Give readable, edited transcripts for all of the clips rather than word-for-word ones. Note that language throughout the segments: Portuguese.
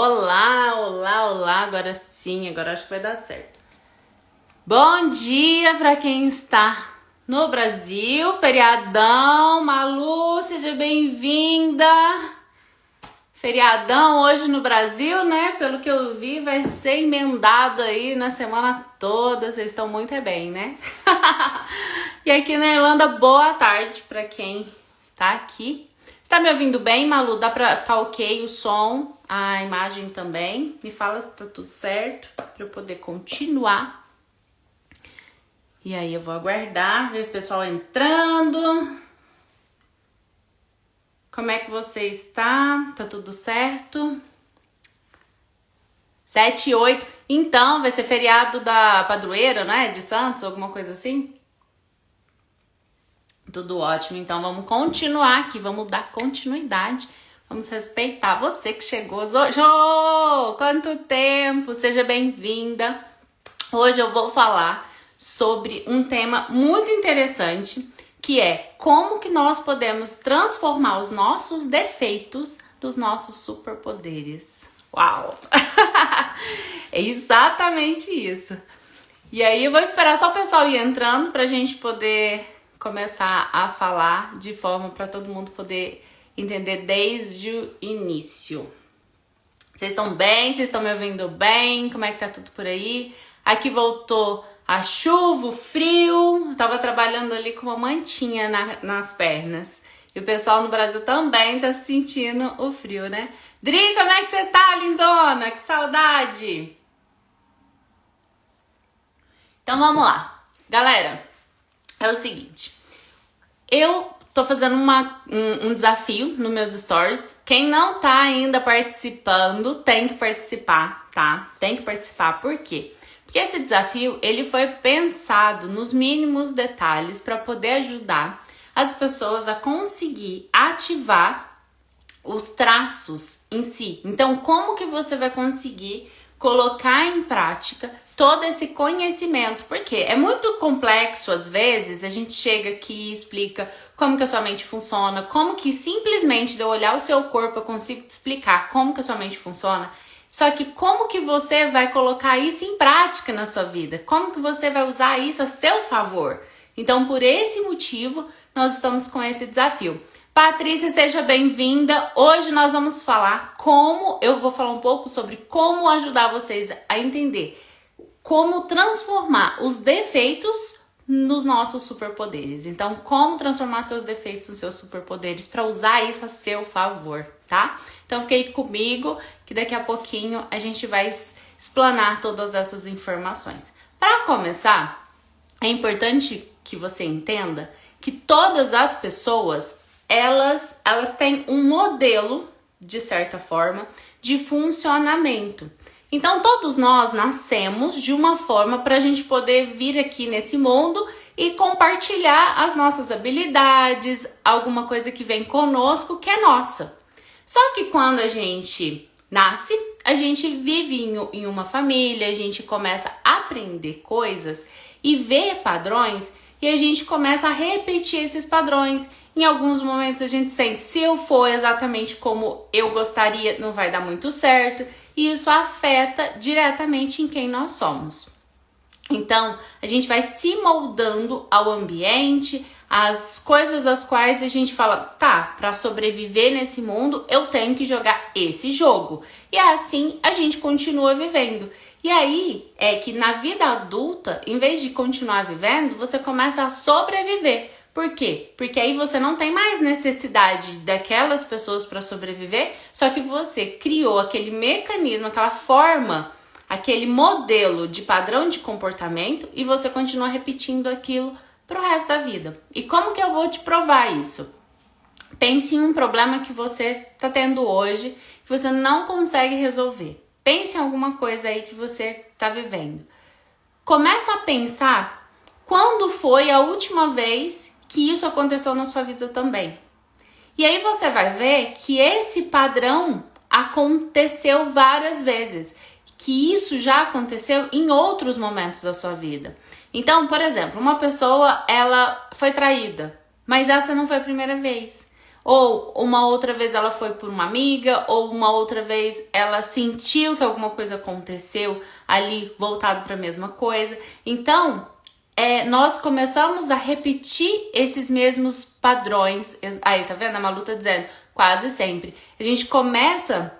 Olá, olá, olá. Agora sim, agora acho que vai dar certo. Bom dia para quem está no Brasil. Feriadão. Malu, seja bem-vinda. Feriadão hoje no Brasil, né? Pelo que eu vi, vai ser emendado aí na semana toda. Vocês estão muito bem, né? E aqui na Irlanda, boa tarde para quem tá aqui. Tá me ouvindo bem, Malu? Dá pra tá ok o som, a imagem também? Me fala se tá tudo certo pra eu poder continuar. E aí eu vou aguardar, ver o pessoal entrando. Como é que você está? Tá tudo certo? 7 e 8. Então, vai ser feriado da padroeira, né? De Santos, alguma coisa assim? Tudo ótimo, então vamos continuar aqui, vamos dar continuidade, vamos respeitar você que chegou. Jô, quanto tempo, seja bem-vinda. Hoje eu vou falar sobre um tema muito interessante, que é como que nós podemos transformar os nossos defeitos nos nossos superpoderes. Uau! É exatamente isso. E aí eu vou esperar só o pessoal ir entrando pra gente poder começar a falar de forma para todo mundo poder entender desde o início. Vocês estão bem? Vocês estão me ouvindo bem? Como é que tá tudo por aí? Aqui voltou a chuva, o frio. Eu tava trabalhando ali com uma mantinha nas pernas. E o pessoal no Brasil também tá sentindo o frio, né? Dri, como é que você tá, lindona? Que saudade! Então vamos lá. Galera, é o seguinte, eu tô fazendo um desafio nos meus stories. Quem não tá ainda participando, tem que participar, tá? Tem que participar, por quê? Porque esse desafio, ele foi pensado nos mínimos detalhes para poder ajudar as pessoas a conseguir ativar os traços em si. Então, como que você vai conseguir colocar em prática todo esse conhecimento? Porque é muito complexo, às vezes, a gente chega aqui e explica como que a sua mente funciona, como que simplesmente de eu olhar o seu corpo eu consigo te explicar como que a sua mente funciona. Só que como que você vai colocar isso em prática na sua vida? Como que você vai usar isso a seu favor? Então, por esse motivo, nós estamos com esse desafio. Patrícia, seja bem-vinda. Hoje nós vamos falar eu vou falar um pouco sobre como ajudar vocês a entender como transformar os defeitos nos nossos superpoderes. Então, como transformar seus defeitos nos seus superpoderes para usar isso a seu favor, tá? Então, fique aí comigo que daqui a pouquinho a gente vai explanar todas essas informações. Para começar, é importante que você entenda que todas as pessoas elas têm um modelo, de certa forma, de funcionamento. Então, todos nós nascemos de uma forma para a gente poder vir aqui nesse mundo e compartilhar as nossas habilidades, alguma coisa que vem conosco que é nossa. Só que quando a gente nasce, a gente vive em uma família, a gente começa a aprender coisas e ver padrões e a gente começa a repetir esses padrões. Em alguns momentos a gente sente, se eu for exatamente como eu gostaria, não vai dar muito certo. E isso afeta diretamente em quem nós somos. Então, a gente vai se moldando ao ambiente, às coisas às quais a gente fala, tá, para sobreviver nesse mundo, eu tenho que jogar esse jogo. E assim a gente continua vivendo. E aí é que na vida adulta, em vez de continuar vivendo, você começa a sobreviver. Por quê? Porque aí você não tem mais necessidade daquelas pessoas para sobreviver, só que você criou aquele mecanismo, aquela forma, aquele modelo de padrão de comportamento e você continua repetindo aquilo pro resto da vida. E como que eu vou te provar isso? Pense em um problema que você tá tendo hoje, que você não consegue resolver. Pense em alguma coisa aí que você tá vivendo. Começa a pensar quando foi a última vez que isso aconteceu na sua vida também. E aí você vai ver que esse padrão aconteceu várias vezes, que isso já aconteceu em outros momentos da sua vida. Então, por exemplo, uma pessoa, ela foi traída, mas essa não foi a primeira vez. ou uma outra vez ela foi por uma amiga, ou uma outra vez ela sentiu que alguma coisa aconteceu ali voltado para a mesma coisa. Então, nós começamos a repetir esses mesmos padrões. Aí, tá vendo? A Malu tá dizendo, quase sempre. A gente começa,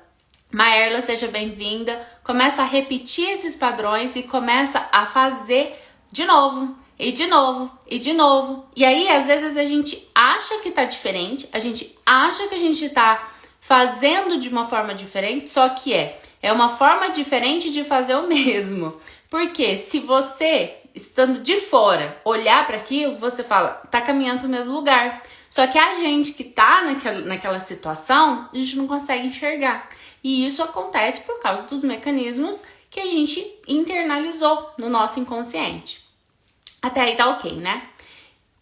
Maerla, seja bem-vinda, começa a repetir esses padrões e começa a fazer de novo. E de novo, e de novo. E aí, às vezes, a gente acha que tá diferente, a gente acha que a gente tá fazendo de uma forma diferente, só que é uma forma diferente de fazer o mesmo. Porque se você, estando de fora, olhar para aquilo, você fala, tá caminhando pro mesmo lugar. Só que a gente que tá naquela situação, a gente não consegue enxergar. E isso acontece por causa dos mecanismos que a gente internalizou no nosso inconsciente. Até aí tá ok, né?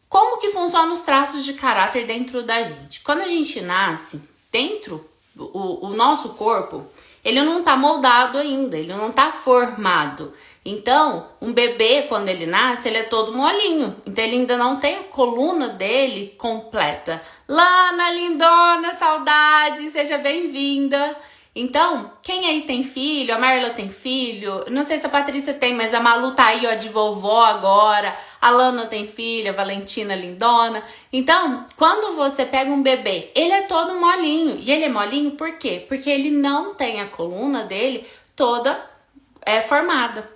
Como que funcionam os traços de caráter dentro da gente? Quando a gente nasce, dentro o nosso corpo, ele não tá moldado ainda, ele não tá formado. Então, um bebê, quando ele nasce, ele é todo molinho. Então, ele ainda não tem a coluna dele completa. Lana, lindona, saudade, seja bem-vinda. Então, quem aí tem filho? A Marla tem filho? Não sei se a Patrícia tem, mas a Malu tá aí, ó, de vovó agora. A Lana tem filha, a Valentina lindona. Então, quando você pega um bebê, ele é todo molinho. E ele é molinho por quê? Porque ele não tem a coluna dele toda formada.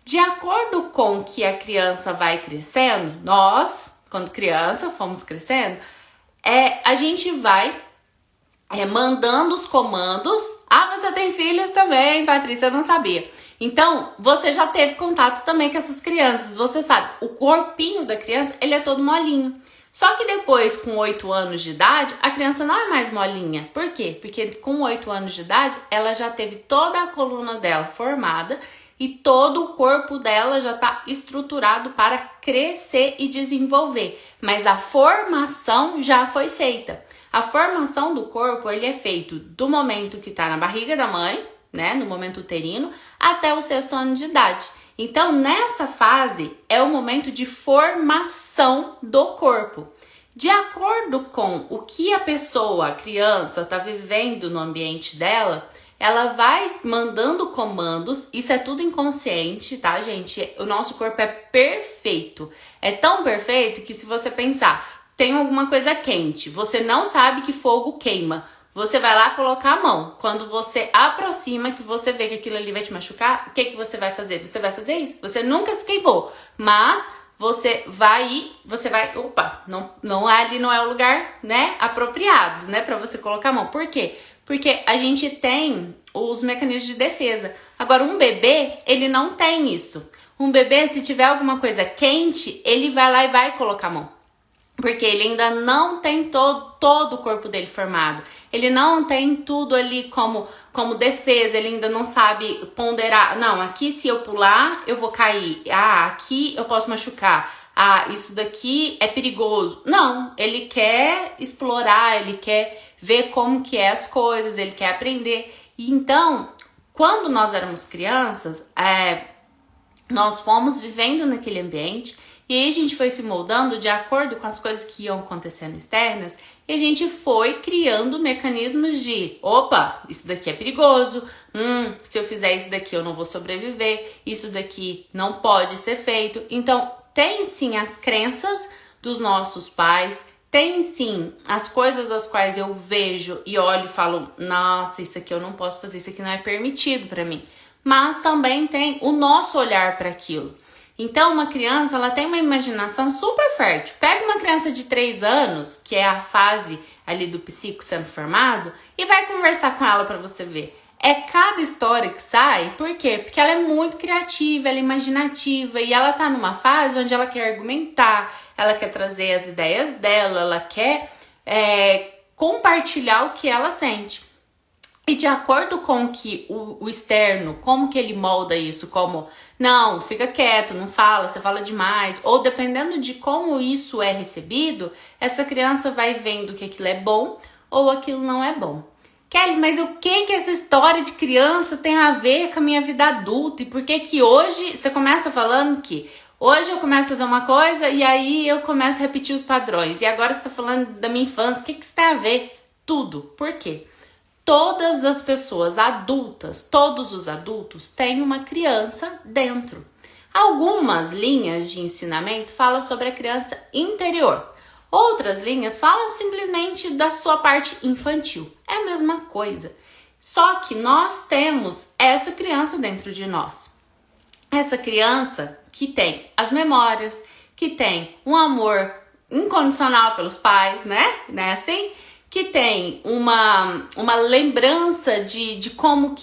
De acordo com que a criança vai crescendo, nós, quando criança, fomos crescendo, a gente vai mandando os comandos. Ah, você tem filhos também, Patrícia, eu não sabia. Então, você já teve contato também com essas crianças. Você sabe, o corpinho da criança, ele é todo molinho. Só que depois, com 8 anos de idade, a criança não é mais molinha. Por quê? Porque com 8 anos de idade, ela já teve toda a coluna dela formada e todo o corpo dela já está estruturado para crescer e desenvolver. Mas a formação já foi feita. A formação do corpo, ele é feito do momento que está na barriga da mãe, né, no momento uterino, até o 6º ano de idade. Então, nessa fase, é o momento de formação do corpo. De acordo com o que a pessoa, a criança, está vivendo no ambiente dela, ela vai mandando comandos. Isso é tudo inconsciente, tá, gente? O nosso corpo é perfeito. É tão perfeito que se você pensar, tem alguma coisa quente, você não sabe que fogo queima, você vai lá colocar a mão. Quando você aproxima, que você vê que aquilo ali vai te machucar, o que você vai fazer? Você vai fazer isso. Você nunca se queimou, mas você vai, opa, não ali não é o lugar, né, apropriado, né, para você colocar a mão. Por quê? Porque a gente tem os mecanismos de defesa. Agora, um bebê, ele não tem isso. Um bebê, se tiver alguma coisa quente, ele vai lá e vai colocar a mão. Porque ele ainda não tem todo o corpo dele formado. Ele não tem tudo ali como defesa. Ele ainda não sabe ponderar. Não, aqui se eu pular, eu vou cair. Ah, aqui eu posso machucar. Ah, isso daqui é perigoso. Não, ele quer explorar, ele quer ver como que é as coisas, ele quer aprender. E então, quando nós éramos crianças, nós fomos vivendo naquele ambiente. E aí a gente foi se moldando de acordo com as coisas que iam acontecendo externas e a gente foi criando mecanismos de, opa, isso daqui é perigoso, se eu fizer isso daqui eu não vou sobreviver, isso daqui não pode ser feito. Então, tem sim as crenças dos nossos pais, tem sim as coisas as quais eu vejo e olho e falo, nossa, isso aqui eu não posso fazer, isso aqui não é permitido para mim. Mas também tem o nosso olhar para aquilo. Então, uma criança, ela tem uma imaginação super fértil. Pega uma criança de 3 anos, que é a fase ali do psico sendo formado, e vai conversar com ela para você ver. É cada história que sai, por quê? Porque ela é muito criativa, ela é imaginativa, e ela tá numa fase onde ela quer argumentar, ela quer trazer as ideias dela, ela quer compartilhar o que ela sente. E de acordo com que o externo, como que ele molda isso, como, não, fica quieto, não fala, você fala demais, ou dependendo de como isso é recebido, essa criança vai vendo que aquilo é bom ou aquilo não é bom. Kelly, mas o que essa história de criança tem a ver com a minha vida adulta? E por que que hoje, você começa falando que Hoje eu começo a fazer uma coisa e aí eu começo a repetir os padrões. E agora você tá falando da minha infância, o que isso tem a ver? Tudo. Por quê? Todas as pessoas adultas, todos os adultos têm uma criança dentro. Algumas linhas de ensinamento falam sobre a criança interior. Outras linhas falam simplesmente da sua parte infantil. É a mesma coisa. Só que nós temos essa criança dentro de nós. Essa criança que tem as memórias, que tem um amor incondicional pelos pais, né? Né assim? Que tem uma lembrança de como o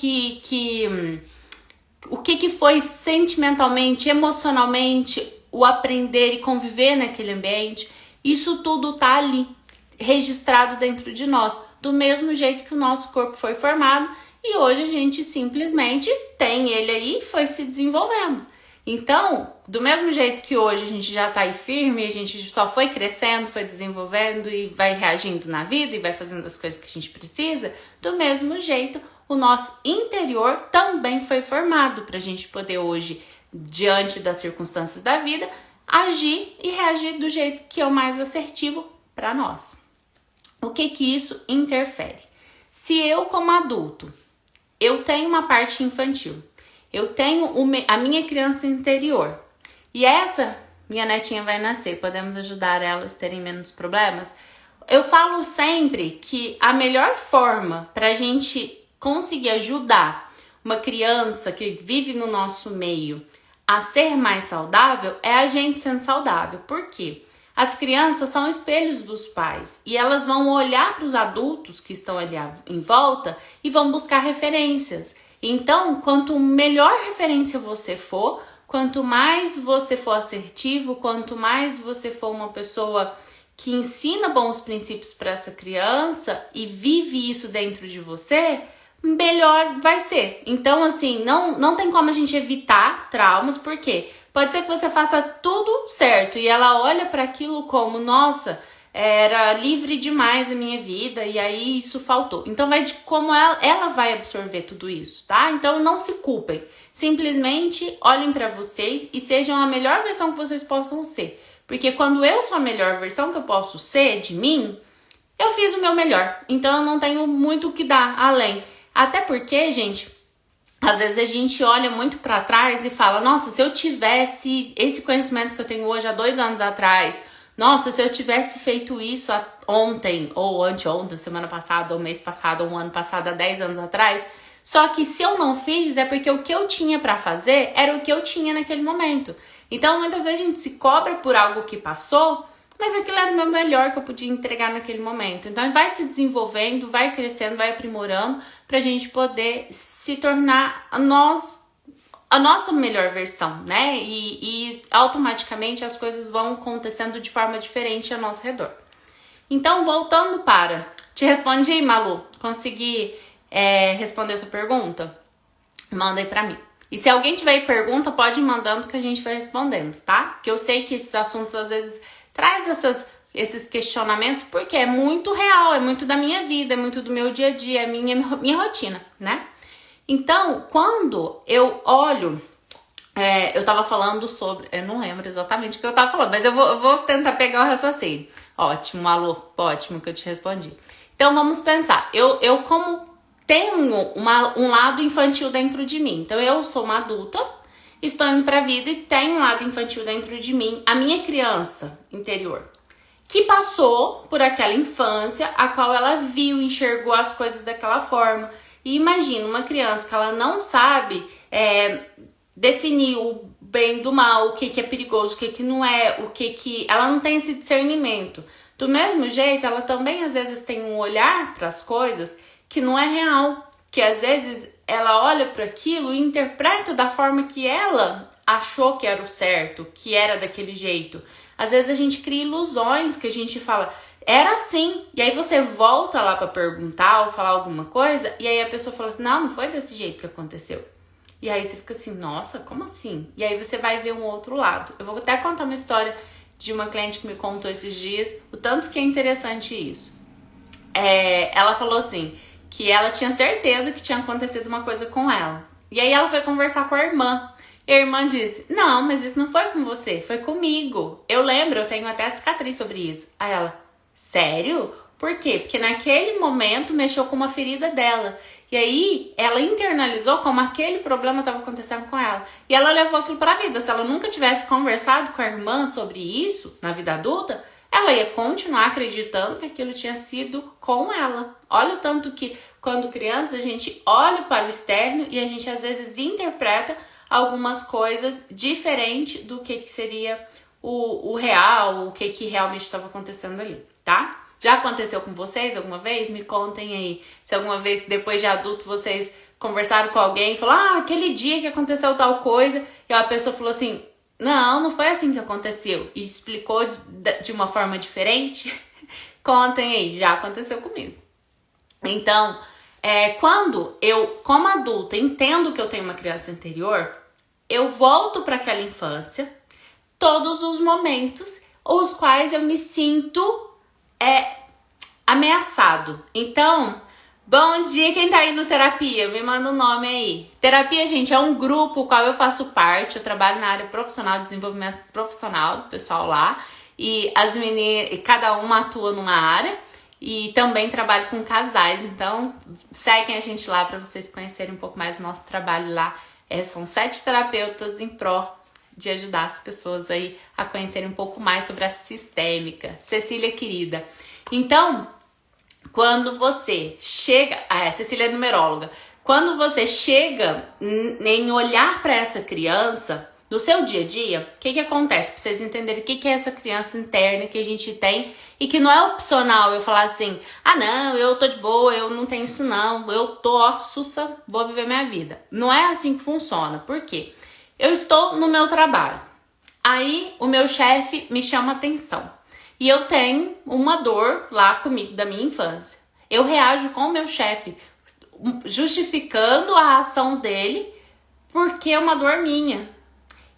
que foi sentimentalmente, emocionalmente, o aprender e conviver naquele ambiente. Isso tudo tá ali, registrado dentro de nós, do mesmo jeito que o nosso corpo foi formado e hoje a gente simplesmente tem ele aí e foi se desenvolvendo. Então, do mesmo jeito que hoje a gente já tá aí firme, a gente só foi crescendo, foi desenvolvendo e vai reagindo na vida e vai fazendo as coisas que a gente precisa, do mesmo jeito o nosso interior também foi formado para a gente poder hoje, diante das circunstâncias da vida, agir e reagir do jeito que é o mais assertivo para nós. O que isso interfere? Se eu, como adulto, eu tenho uma parte infantil, eu tenho a minha criança interior e essa minha netinha vai nascer, podemos ajudar elas a terem menos problemas. Eu falo sempre que a melhor forma para a gente conseguir ajudar uma criança que vive no nosso meio a ser mais saudável é a gente sendo saudável. Por quê? As crianças são espelhos dos pais e elas vão olhar para os adultos que estão ali em volta e vão buscar referências. Então, quanto melhor referência você for, quanto mais você for assertivo, quanto mais você for uma pessoa que ensina bons princípios para essa criança e vive isso dentro de você, melhor vai ser. Então, assim, não tem como a gente evitar traumas, porque pode ser que você faça tudo certo e ela olha para aquilo como, nossa, era livre demais a minha vida e aí isso faltou. Então, vai de como ela vai absorver tudo isso, tá? Então, não se culpem. Simplesmente olhem para vocês e sejam a melhor versão que vocês possam ser. Porque quando eu sou a melhor versão que eu posso ser de mim, eu fiz o meu melhor. Então, eu não tenho muito o que dar além. Até porque, gente, às vezes a gente olha muito para trás e fala, nossa, se eu tivesse esse conhecimento que eu tenho hoje há 2 anos atrás, nossa, se eu tivesse feito isso ontem, ou anteontem, semana passada, ou mês passado, ou um ano passado, há 10 anos atrás. Só que se eu não fiz, é porque o que eu tinha para fazer era o que eu tinha naquele momento. Então, muitas vezes a gente se cobra por algo que passou, mas aquilo era o meu melhor que eu podia entregar naquele momento. Então, vai se desenvolvendo, vai crescendo, vai aprimorando pra gente poder se tornar a nossa melhor versão, né? E automaticamente as coisas vão acontecendo de forma diferente ao nosso redor. Então, voltando para... Te responde aí, Malu. Consegui responder a sua pergunta? Manda aí pra mim. E se alguém tiver pergunta, pode ir mandando que a gente vai respondendo, tá? Porque eu sei que esses assuntos às vezes traz esses questionamentos porque é muito real, é muito da minha vida, é muito do meu dia a dia, é minha rotina, né? Então, quando eu olho, eu tava falando sobre, eu não lembro exatamente o que eu tava falando, mas eu vou tentar pegar o raciocínio. Ótimo, Malu, ótimo que eu te respondi. Então, vamos pensar, eu como tenho um lado infantil dentro de mim, então eu sou uma adulta, estou indo pra vida e tenho um lado infantil dentro de mim, a minha criança interior, que passou por aquela infância, a qual ela viu, enxergou as coisas daquela forma. E imagina uma criança que ela não sabe definir o bem do mal, o que é perigoso, o que não é, ela não tem esse discernimento. Do mesmo jeito, ela também às vezes tem um olhar para as coisas que não é real, que às vezes ela olha para aquilo e interpreta da forma que ela achou que era o certo, que era daquele jeito. Às vezes a gente cria ilusões que a gente fala, era assim. E aí você volta lá para perguntar ou falar alguma coisa e aí a pessoa fala assim, não foi desse jeito que aconteceu. E aí você fica assim, nossa, como assim? E aí você vai ver um outro lado. Eu vou até contar uma história de uma cliente que me contou esses dias, o tanto que é interessante isso. Ela falou assim, que ela tinha certeza que tinha acontecido uma coisa com ela. E aí ela foi conversar com a irmã. E a irmã disse, não, mas isso não foi com você, foi comigo. Eu lembro, eu tenho até cicatriz sobre isso. Aí ela, sério? Por quê? Porque naquele momento mexeu com uma ferida dela. E aí ela internalizou como aquele problema estava acontecendo com ela. E ela levou aquilo para a vida. Se ela nunca tivesse conversado com a irmã sobre isso na vida adulta, ela ia continuar acreditando que aquilo tinha sido com ela. Olha o tanto que quando criança a gente olha para o externo e a gente às vezes interpreta algumas coisas diferentes do que seria o real, o que realmente estava acontecendo ali, tá? Já aconteceu com vocês alguma vez? Me contem aí. Se alguma vez, depois de adulto, vocês conversaram com alguém e falaram, aquele dia que aconteceu tal coisa, e a pessoa falou assim, não foi assim que aconteceu, e explicou de uma forma diferente. Contem aí, já aconteceu comigo. Então, quando eu, como adulta, entendo que eu tenho uma criança interior, eu volto para aquela infância, todos os momentos os quais eu me sinto ameaçado. Então, bom dia quem tá aí no terapia, me manda um nome aí. Terapia, gente, é um grupo qual eu faço parte, eu trabalho na área profissional, desenvolvimento profissional do pessoal lá, e as meninas, cada uma atua numa área, e também trabalho com casais, então seguem a gente lá para vocês conhecerem um pouco mais do nosso trabalho lá. São 7 terapeutas em pró de ajudar as pessoas aí a conhecerem um pouco mais sobre a sistêmica. Cecília, querida. Então, quando você chega... Cecília é numeróloga. Quando você chega em olhar para essa criança, no seu dia a dia, o que acontece? Para vocês entenderem o que é essa criança interna que a gente tem e que não é opcional eu falar assim, não, eu tô de boa, eu não tenho isso não, eu tô sussa, vou viver minha vida. Não é assim que funciona. Por quê? Eu estou no meu trabalho, aí o meu chefe me chama atenção e eu tenho uma dor lá comigo da minha infância. Eu reajo com o meu chefe, justificando a ação dele porque é uma dor minha.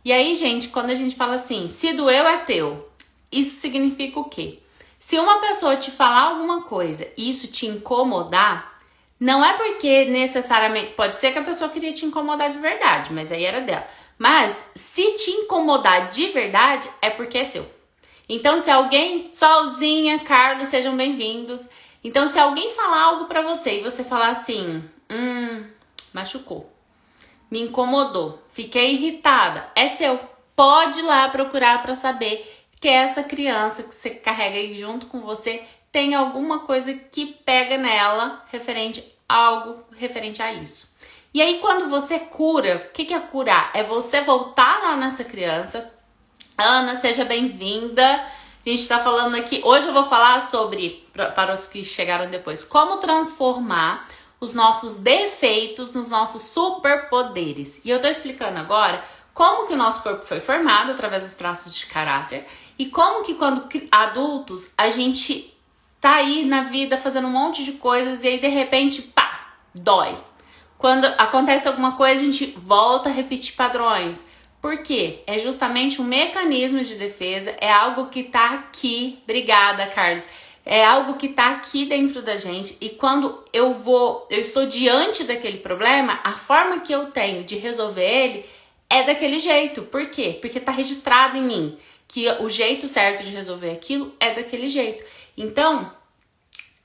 E aí, gente, quando a gente fala assim, se doeu é teu, isso significa o quê? Se uma pessoa te falar alguma coisa e isso te incomodar, não é porque necessariamente, pode ser que a pessoa queria te incomodar de verdade, mas aí era dela. Mas se te incomodar de verdade, é porque é seu. Então, se alguém, Solzinha, Carlos, sejam bem-vindos. Então, se alguém falar algo pra você e você falar assim, machucou, me incomodou, fiquei irritada, é seu. Pode ir lá procurar pra saber que essa criança que você carrega aí junto com você tem alguma coisa que pega nela referente a algo referente a isso. E aí, quando você cura, o que é curar? É você voltar lá nessa criança. Ana, seja bem-vinda. A gente tá falando aqui, hoje eu vou falar sobre, para os que chegaram depois, como transformar os nossos defeitos nos nossos superpoderes. E eu tô explicando agora como que o nosso corpo foi formado através dos traços de caráter e como que quando adultos a gente tá aí na vida fazendo um monte de coisas e aí de repente, pá, dói. Quando acontece alguma coisa, a gente volta a repetir padrões. Por quê? É justamente um mecanismo de defesa, é algo que tá aqui. Obrigada, Carlos. É algo que tá aqui dentro da gente e quando eu estou diante daquele problema, a forma que eu tenho de resolver ele é daquele jeito. Por quê? Porque tá registrado em mim que o jeito certo de resolver aquilo é daquele jeito. Então,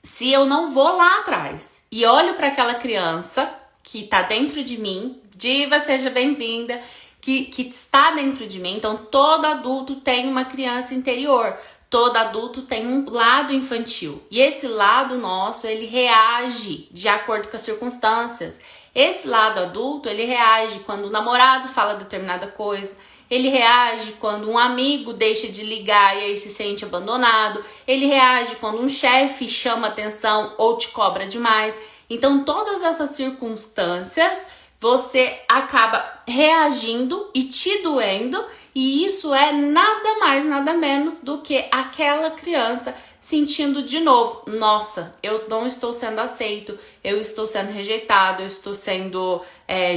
se eu não vou lá atrás e olho para aquela criança que tá dentro de mim, Diva, seja bem-vinda, que está dentro de mim. Então, todo adulto tem uma criança interior. Todo adulto tem um lado infantil. E esse lado nosso, ele reage de acordo com as circunstâncias. Esse lado adulto, ele reage quando o namorado fala determinada coisa. Ele reage quando um amigo deixa de ligar e aí se sente abandonado. Ele reage quando um chefe chama atenção ou te cobra demais. Então, todas essas circunstâncias, você acaba reagindo e te doendo, e isso é nada mais, nada menos do que aquela criança sentindo de novo, nossa, eu não estou sendo aceito, eu estou sendo rejeitado, eu estou sendo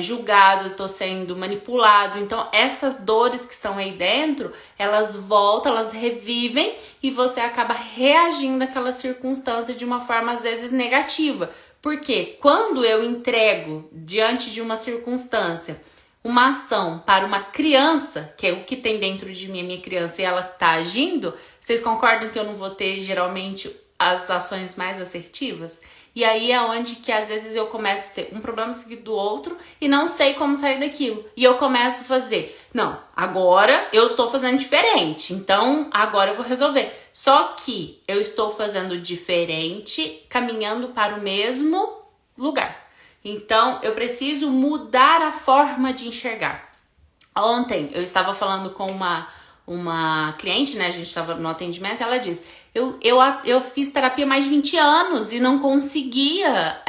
julgado, eu estou sendo manipulado. Então, essas dores que estão aí dentro, elas voltam, elas revivem e você acaba reagindo àquela circunstância de uma forma, às vezes, negativa. Porque quando eu entrego diante de uma circunstância uma ação para uma criança, que é o que tem dentro de mim, a minha criança, e ela tá agindo, vocês concordam que eu não vou ter, geralmente, as ações mais assertivas? E aí é onde que às vezes eu começo a ter um problema seguido do outro e não sei como sair daquilo. E eu começo a fazer, não, agora eu tô fazendo diferente, então agora eu vou resolver. Só que eu estou fazendo diferente, caminhando para o mesmo lugar. Então eu preciso mudar a forma de enxergar. Ontem eu estava falando com uma cliente, né? A gente estava no atendimento, ela disse: eu fiz terapia há mais de 20 anos e não conseguia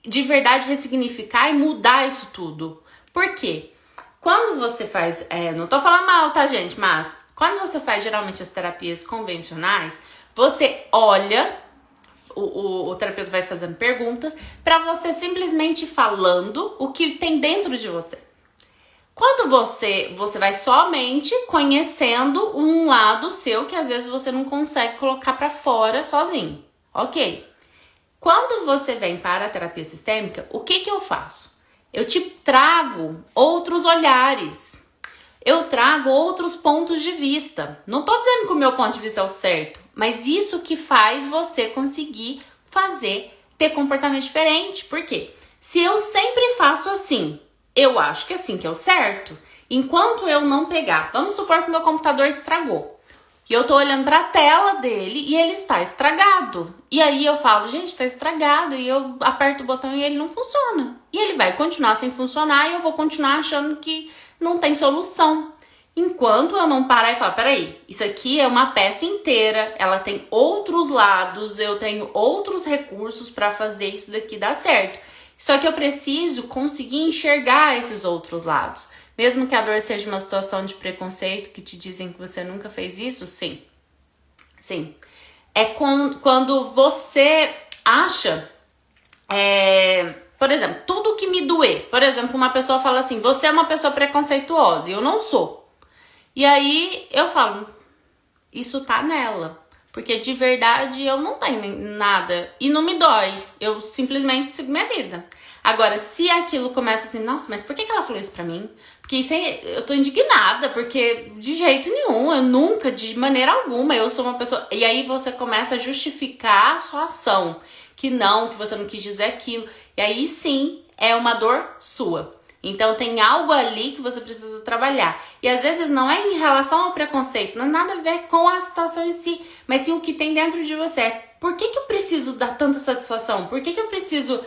de verdade ressignificar e mudar isso tudo. Por quê? Quando você faz, não tô falando mal, tá, gente? Mas quando você faz geralmente as terapias convencionais, você olha, o terapeuta vai fazendo perguntas para você simplesmente falando o que tem dentro de você. Quando você vai somente conhecendo um lado seu que às vezes você não consegue colocar para fora sozinho, ok? Quando você vem para a terapia sistêmica, o que eu faço? Eu te trago outros olhares, eu trago outros pontos de vista. Não tô dizendo que o meu ponto de vista é o certo, mas isso que faz você conseguir ter comportamento diferente. Por quê? Se eu sempre faço assim, eu acho que é assim que é o certo. Enquanto eu não pegar, vamos supor que meu computador estragou. E eu tô olhando pra tela dele e ele está estragado. E aí eu falo, gente, tá estragado. E eu aperto o botão e ele não funciona. E ele vai continuar sem funcionar e eu vou continuar achando que não tem solução. Enquanto eu não parar e falar, peraí, isso aqui é uma peça inteira, ela tem outros lados, eu tenho outros recursos pra fazer isso daqui dar certo. Só que eu preciso conseguir enxergar esses outros lados. Mesmo que a dor seja uma situação de preconceito, que te dizem que você nunca fez isso, sim. Sim. É quando você acha, por exemplo, tudo que me doer. Por exemplo, uma pessoa fala assim, você é uma pessoa preconceituosa, e eu não sou. E aí eu falo, isso tá nela. Porque de verdade eu não tenho nada e não me dói. Eu simplesmente sigo minha vida. Agora, se aquilo começa assim, nossa, mas por que ela falou isso pra mim? Porque isso aí, eu tô indignada, porque de jeito nenhum, eu nunca, de maneira alguma, eu sou uma pessoa... E aí você começa a justificar a sua ação. Que você não quis dizer aquilo. E aí sim, é uma dor sua. Então tem algo ali que você precisa trabalhar. E às vezes não é em relação ao preconceito, não é nada a ver com a situação em si, mas sim o que tem dentro de você. Por que eu preciso dar tanta satisfação? Por que eu preciso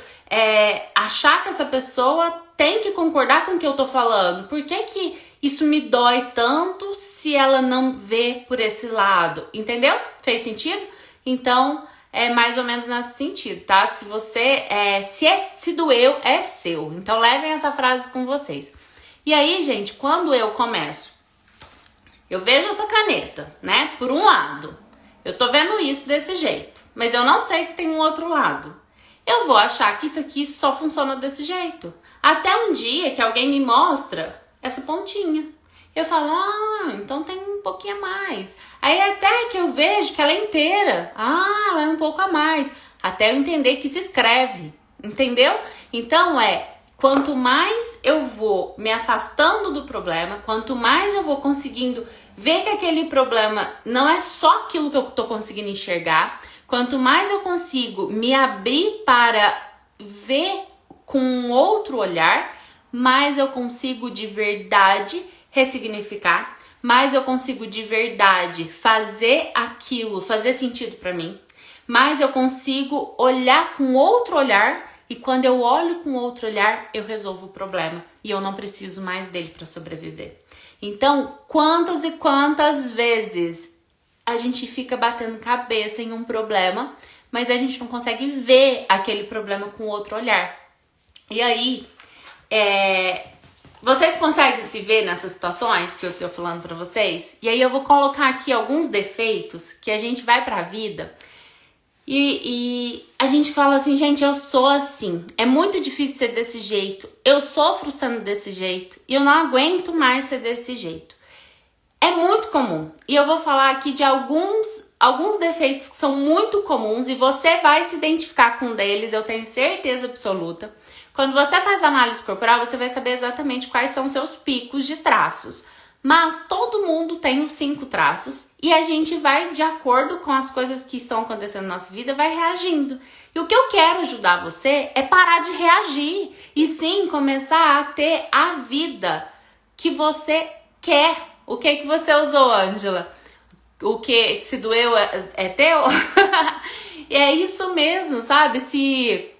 achar que essa pessoa tem que concordar com o que eu tô falando? Por que isso me dói tanto se ela não vê por esse lado? Entendeu? Fez sentido? Então... é mais ou menos nesse sentido, tá? Se você, se doeu, é seu. Então levem essa frase com vocês. E aí, gente, quando eu começo, eu vejo essa caneta, né? Por um lado, eu tô vendo isso desse jeito, mas eu não sei que tem um outro lado. Eu vou achar que isso aqui só funciona desse jeito. Até um dia que alguém me mostra essa pontinha. Eu falo, então tem um pouquinho a mais. Aí até que eu vejo que ela é inteira. Ela é um pouco a mais. Até eu entender que se escreve. Entendeu? Então quanto mais eu vou me afastando do problema, quanto mais eu vou conseguindo ver que aquele problema não é só aquilo que eu tô conseguindo enxergar, quanto mais eu consigo me abrir para ver com um outro olhar, mais eu consigo de verdade ressignificar, mais eu consigo de verdade fazer aquilo, fazer sentido pra mim, mais eu consigo olhar com outro olhar, e quando eu olho com outro olhar, eu resolvo o problema, e eu não preciso mais dele para sobreviver. Então, quantas e quantas vezes a gente fica batendo cabeça em um problema, mas a gente não consegue ver aquele problema com outro olhar. E aí, vocês conseguem se ver nessas situações que eu tô falando pra vocês? E aí eu vou colocar aqui alguns defeitos que a gente vai pra vida e a gente fala assim, gente, eu sou assim. É muito difícil ser desse jeito. Eu sofro sendo desse jeito e eu não aguento mais ser desse jeito. É muito comum. E eu vou falar aqui de alguns defeitos que são muito comuns e você vai se identificar com um deles, eu tenho certeza absoluta. Quando você faz análise corporal, você vai saber exatamente quais são os seus picos de traços. Mas todo mundo tem os 5 traços e a gente vai, de acordo com as coisas que estão acontecendo na nossa vida, vai reagindo. E o que eu quero ajudar você é parar de reagir e sim começar a ter a vida que você quer. O que você usou, Ângela? O que se doeu é teu? E é isso mesmo, sabe? Se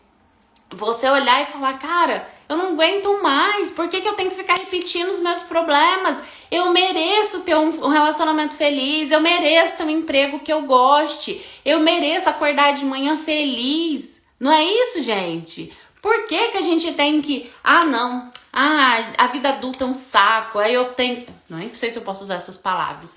você olhar e falar, cara, eu não aguento mais, por que eu tenho que ficar repetindo os meus problemas? Eu mereço ter um relacionamento feliz, eu mereço ter um emprego que eu goste, eu mereço acordar de manhã feliz. Não é isso, gente? Por que a gente tem que... a vida adulta é um saco, aí eu tenho... Não sei se eu posso usar essas palavras.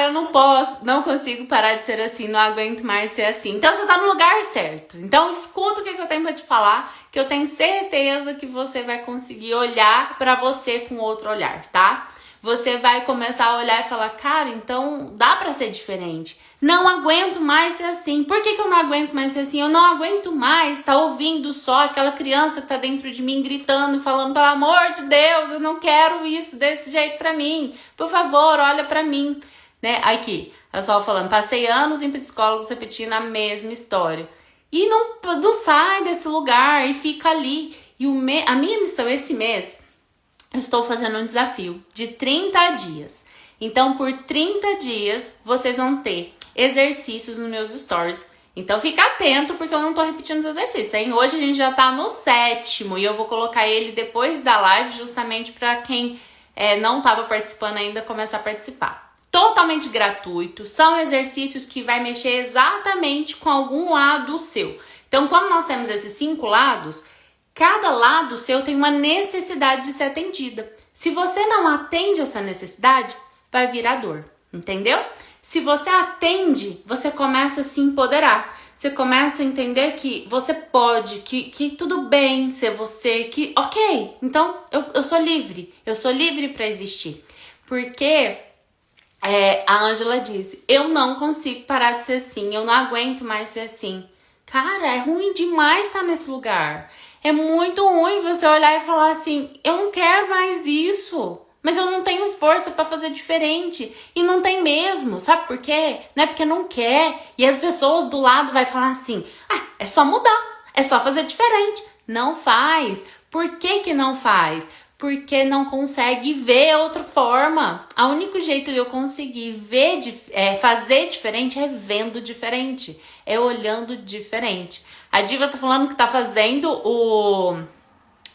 Eu não posso, não consigo parar de ser assim, não aguento mais ser assim. Então você tá no lugar certo. Então escuta o que eu tenho pra te falar, que eu tenho certeza que você vai conseguir olhar pra você com outro olhar, tá? Você vai começar a olhar e falar, cara, então dá pra ser diferente. Não aguento mais ser assim. Por que eu não aguento mais ser assim? Eu não aguento mais estar ouvindo só aquela criança que tá dentro de mim gritando, falando, pelo amor de Deus, eu não quero isso desse jeito pra mim. Por favor, olha pra mim. Né? Aqui, a pessoa falando, passei anos em psicólogos repetindo a mesma história. E não sai desse lugar e fica ali. E a minha missão esse mês, eu estou fazendo um desafio de 30 dias. Então, por 30 dias, vocês vão ter exercícios nos meus stories. Então, fica atento, porque eu não tô repetindo os exercícios, hein? Hoje a gente já tá no 7º e eu vou colocar ele depois da live, justamente para quem não tava participando ainda começar a participar. Totalmente gratuito, são exercícios que vai mexer exatamente com algum lado seu. Então, como nós temos esses 5 lados, cada lado seu tem uma necessidade de ser atendida. Se você não atende essa necessidade, vai virar dor, entendeu? Se você atende, você começa a se empoderar. Você começa a entender que você pode, que tudo bem ser você, que ok, então eu sou livre para existir. Porque a Ângela disse, eu não consigo parar de ser assim, eu não aguento mais ser assim. Cara, é ruim demais estar nesse lugar. É muito ruim você olhar e falar assim, eu não quero mais isso. Mas eu não tenho força pra fazer diferente. E não tem mesmo. Sabe por quê? Não é porque não quer. E as pessoas do lado vai falar assim, é só mudar. É só fazer diferente. Não faz. Por que não faz? Porque não consegue ver outra forma. O único jeito de eu conseguir ver, fazer diferente é vendo diferente. É olhando diferente. A Diva tá falando que tá fazendo o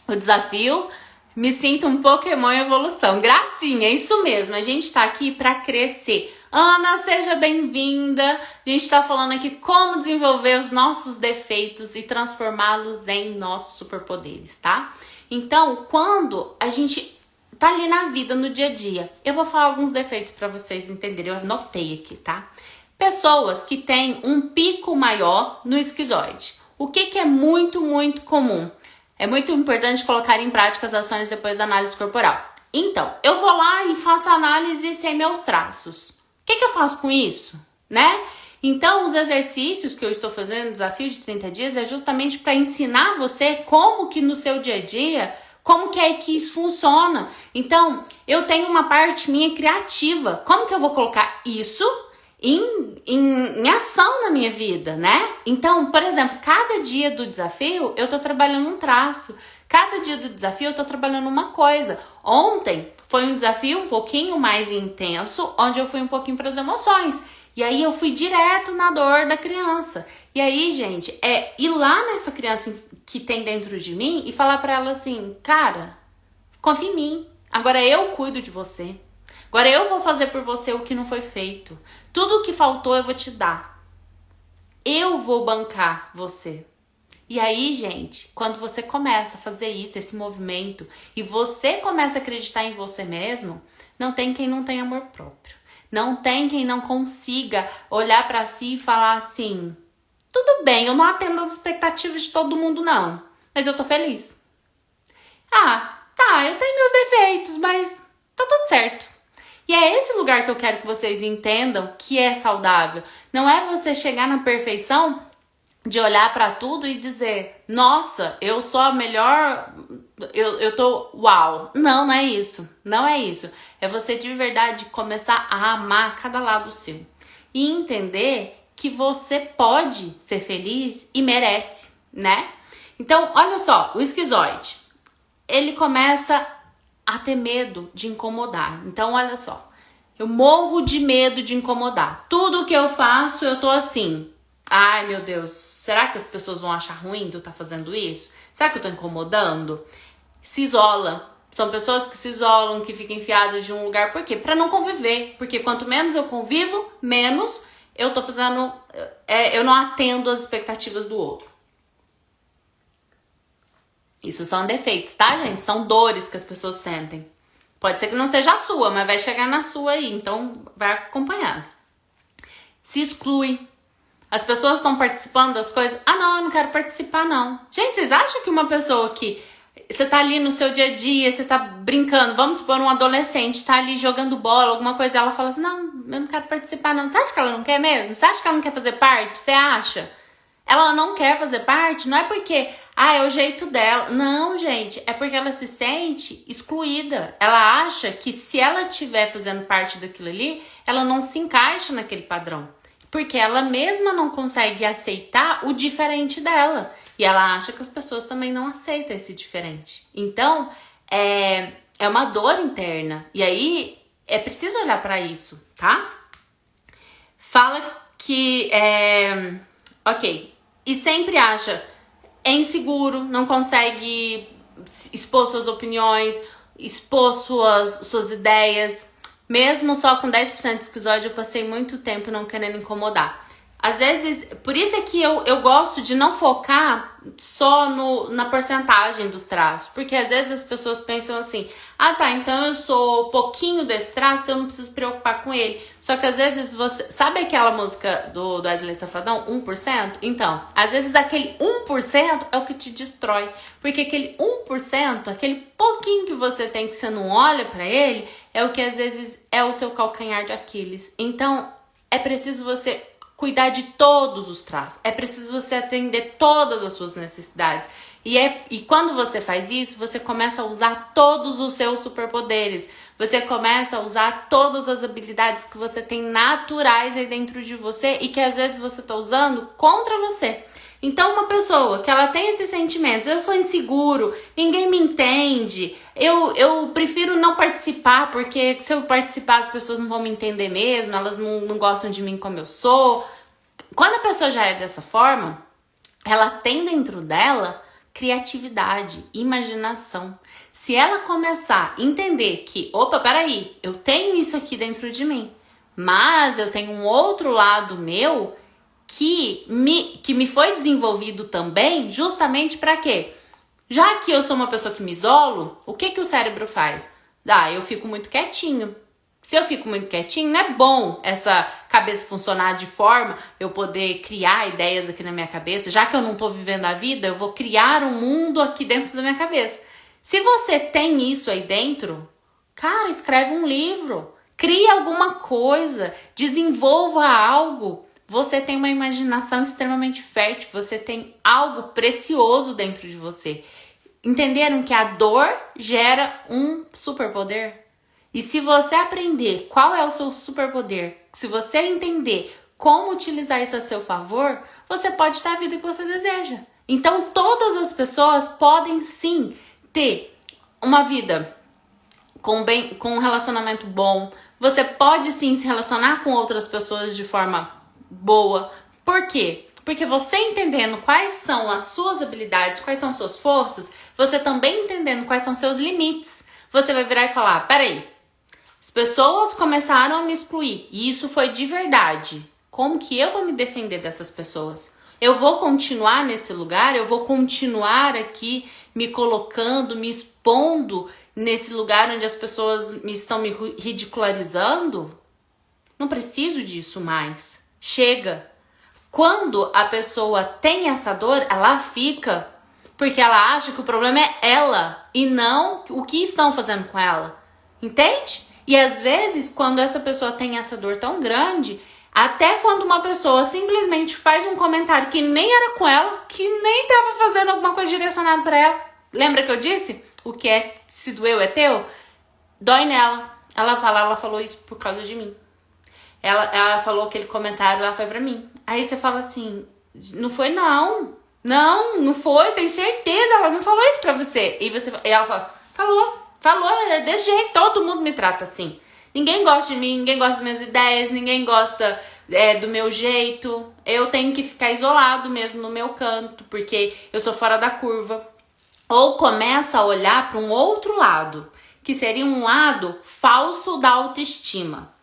desafio. Me sinto um Pokémon em evolução. Gracinha, é isso mesmo. A gente tá aqui pra crescer. Ana, seja bem-vinda. A gente tá falando aqui como desenvolver os nossos defeitos e transformá-los em nossos superpoderes, tá? Então, quando a gente tá ali na vida, no dia a dia, eu vou falar alguns defeitos pra vocês entenderem. Eu anotei aqui, tá? Pessoas que têm um pico maior no esquizoide. O que é muito, muito comum? É muito importante colocar em prática as ações depois da análise corporal. Então, eu vou lá e faço a análise sem meus traços. O que eu faço com isso? Né? Então, os exercícios que eu estou fazendo no desafio de 30 dias é justamente para ensinar você como que no seu dia a dia, como que é que isso funciona. Então, eu tenho uma parte minha criativa. Como que eu vou colocar isso em ação na minha vida, né? Então, por exemplo, cada dia do desafio eu tô trabalhando um traço. Cada dia do desafio eu tô trabalhando uma coisa. Ontem foi um desafio um pouquinho mais intenso, onde eu fui um pouquinho para as emoções. E aí eu fui direto na dor da criança. E aí, gente, ir lá nessa criança que tem dentro de mim e falar para ela assim, cara, confia em mim. Agora eu cuido de você. Agora eu vou fazer por você o que não foi feito. Tudo o que faltou eu vou te dar. Eu vou bancar você. E aí, gente, quando você começa a fazer isso, esse movimento, e você começa a acreditar em você mesmo, não tem quem não tenha amor próprio. Não tem quem não consiga olhar pra si e falar assim, tudo bem, eu não atendo as expectativas de todo mundo não, mas eu tô feliz. Tá, eu tenho meus defeitos, mas tá tudo certo. E é esse lugar que eu quero que vocês entendam que é saudável. Não é você chegar na perfeição de olhar pra tudo e dizer, nossa, eu sou a melhor, eu tô uau. Não, não é isso. Não é isso. É você de verdade começar a amar cada lado seu. E entender que você pode ser feliz e merece, né? Então, olha só, o esquizoide, ele começa a ter medo de incomodar. Então, olha só, eu morro de medo de incomodar. Tudo que eu faço, eu tô assim, ai meu Deus, será que as pessoas vão achar ruim de eu estar fazendo isso? Será que eu tô incomodando? Se isola. São pessoas que se isolam, que ficam enfiadas de um lugar. Por quê? Pra não conviver. Porque quanto menos eu convivo, menos eu tô fazendo, eu não atendo as expectativas do outro. Isso são defeitos, tá, gente? São dores que as pessoas sentem. Pode ser que não seja a sua, mas vai chegar na sua aí. Então, vai acompanhando. Se exclui. As pessoas estão participando das coisas. Ah, não, eu não quero participar, não. Gente, vocês acham que uma pessoa que... Você tá ali no seu dia a dia, você tá brincando, vamos supor um adolescente, tá ali jogando bola, alguma coisa, ela fala assim, não, eu não quero participar, não. Você acha que ela não quer mesmo? Você acha que ela não quer fazer parte? Você acha? Ela não quer fazer parte, não é porque, é o jeito dela. Não, gente, é porque ela se sente excluída. Ela acha que se ela estiver fazendo parte daquilo ali, ela não se encaixa naquele padrão. Porque ela mesma não consegue aceitar o diferente dela. E ela acha que as pessoas também não aceitam esse diferente. Então, é uma dor interna. E aí, é preciso olhar pra isso, tá? Fala que, ok, e sempre acha, é inseguro, não consegue expor suas opiniões, expor suas ideias. Mesmo só com 10% de esquizoide, eu passei muito tempo não querendo incomodar. Às vezes, por isso é que eu gosto de não focar só na porcentagem dos traços. Porque às vezes as pessoas pensam assim, tá, então eu sou pouquinho desse traço, então eu não preciso preocupar com ele. Só que às vezes você... Sabe aquela música do Wesley Safadão, 1%? Então, às vezes aquele 1% é o que te destrói. Porque aquele 1%, aquele pouquinho que você tem que você não olha pra ele, é o que às vezes é o seu calcanhar de Aquiles. Então, é preciso você cuidar de todos os traços. É preciso você atender todas as suas necessidades. E quando você faz isso, você começa a usar todos os seus superpoderes. Você começa a usar todas as habilidades que você tem naturais aí dentro de você e que às vezes você está usando contra você. Então, uma pessoa que ela tem esses sentimentos, eu sou inseguro, ninguém me entende, eu prefiro não participar, porque se eu participar as pessoas não vão me entender mesmo, elas não gostam de mim como eu sou. Quando a pessoa já é dessa forma, ela tem dentro dela criatividade, imaginação. Se ela começar a entender que, opa, peraí, eu tenho isso aqui dentro de mim, mas eu tenho um outro lado meu que me foi desenvolvido também, justamente para quê? Já que eu sou uma pessoa que me isolo, o que o cérebro faz? Eu fico muito quietinho. Se eu fico muito quietinho, não é bom essa cabeça funcionar de forma eu poder criar ideias aqui na minha cabeça. Já que eu não tô vivendo a vida, eu vou criar um mundo aqui dentro da minha cabeça. Se você tem isso aí dentro, cara, escreve um livro, cria alguma coisa, desenvolva algo. Você tem uma imaginação extremamente fértil, você tem algo precioso dentro de você. Entenderam que a dor gera um superpoder? E se você aprender qual é o seu superpoder, se você entender como utilizar isso a seu favor, você pode ter a vida que você deseja. Então, todas as pessoas podem sim ter uma vida com um relacionamento bom. Você pode sim se relacionar com outras pessoas de forma boa. Por quê? Porque você entendendo quais são as suas habilidades, quais são suas forças, você também entendendo quais são seus limites, você vai virar e falar, peraí, as pessoas começaram a me excluir e isso foi de verdade. Como que eu vou me defender dessas pessoas? Eu vou continuar nesse lugar? Eu vou continuar aqui me colocando, me expondo nesse lugar onde as pessoas estão me ridicularizando? Não preciso disso mais. Chega. Quando a pessoa tem essa dor, ela fica porque ela acha que o problema é ela e não o que estão fazendo com ela. Entende? E às vezes, quando essa pessoa tem essa dor tão grande, Até quando uma pessoa simplesmente faz um comentário que nem era com ela, que nem tava fazendo alguma coisa direcionada pra ela. Lembra que eu disse? O que é, se doeu é teu? Dói nela. Ela falou isso por causa de mim. Ela falou aquele comentário, ela foi pra mim. Aí você fala assim, não foi não. Não foi, tenho certeza, ela não falou isso pra você. E ela fala, falou, é desse jeito, todo mundo me trata assim. Ninguém gosta de mim, ninguém gosta das minhas ideias, ninguém gosta do meu jeito. Eu tenho que ficar isolado mesmo no meu canto, porque eu sou fora da curva. Ou começa a olhar para um outro lado, que seria um lado falso da autoestima.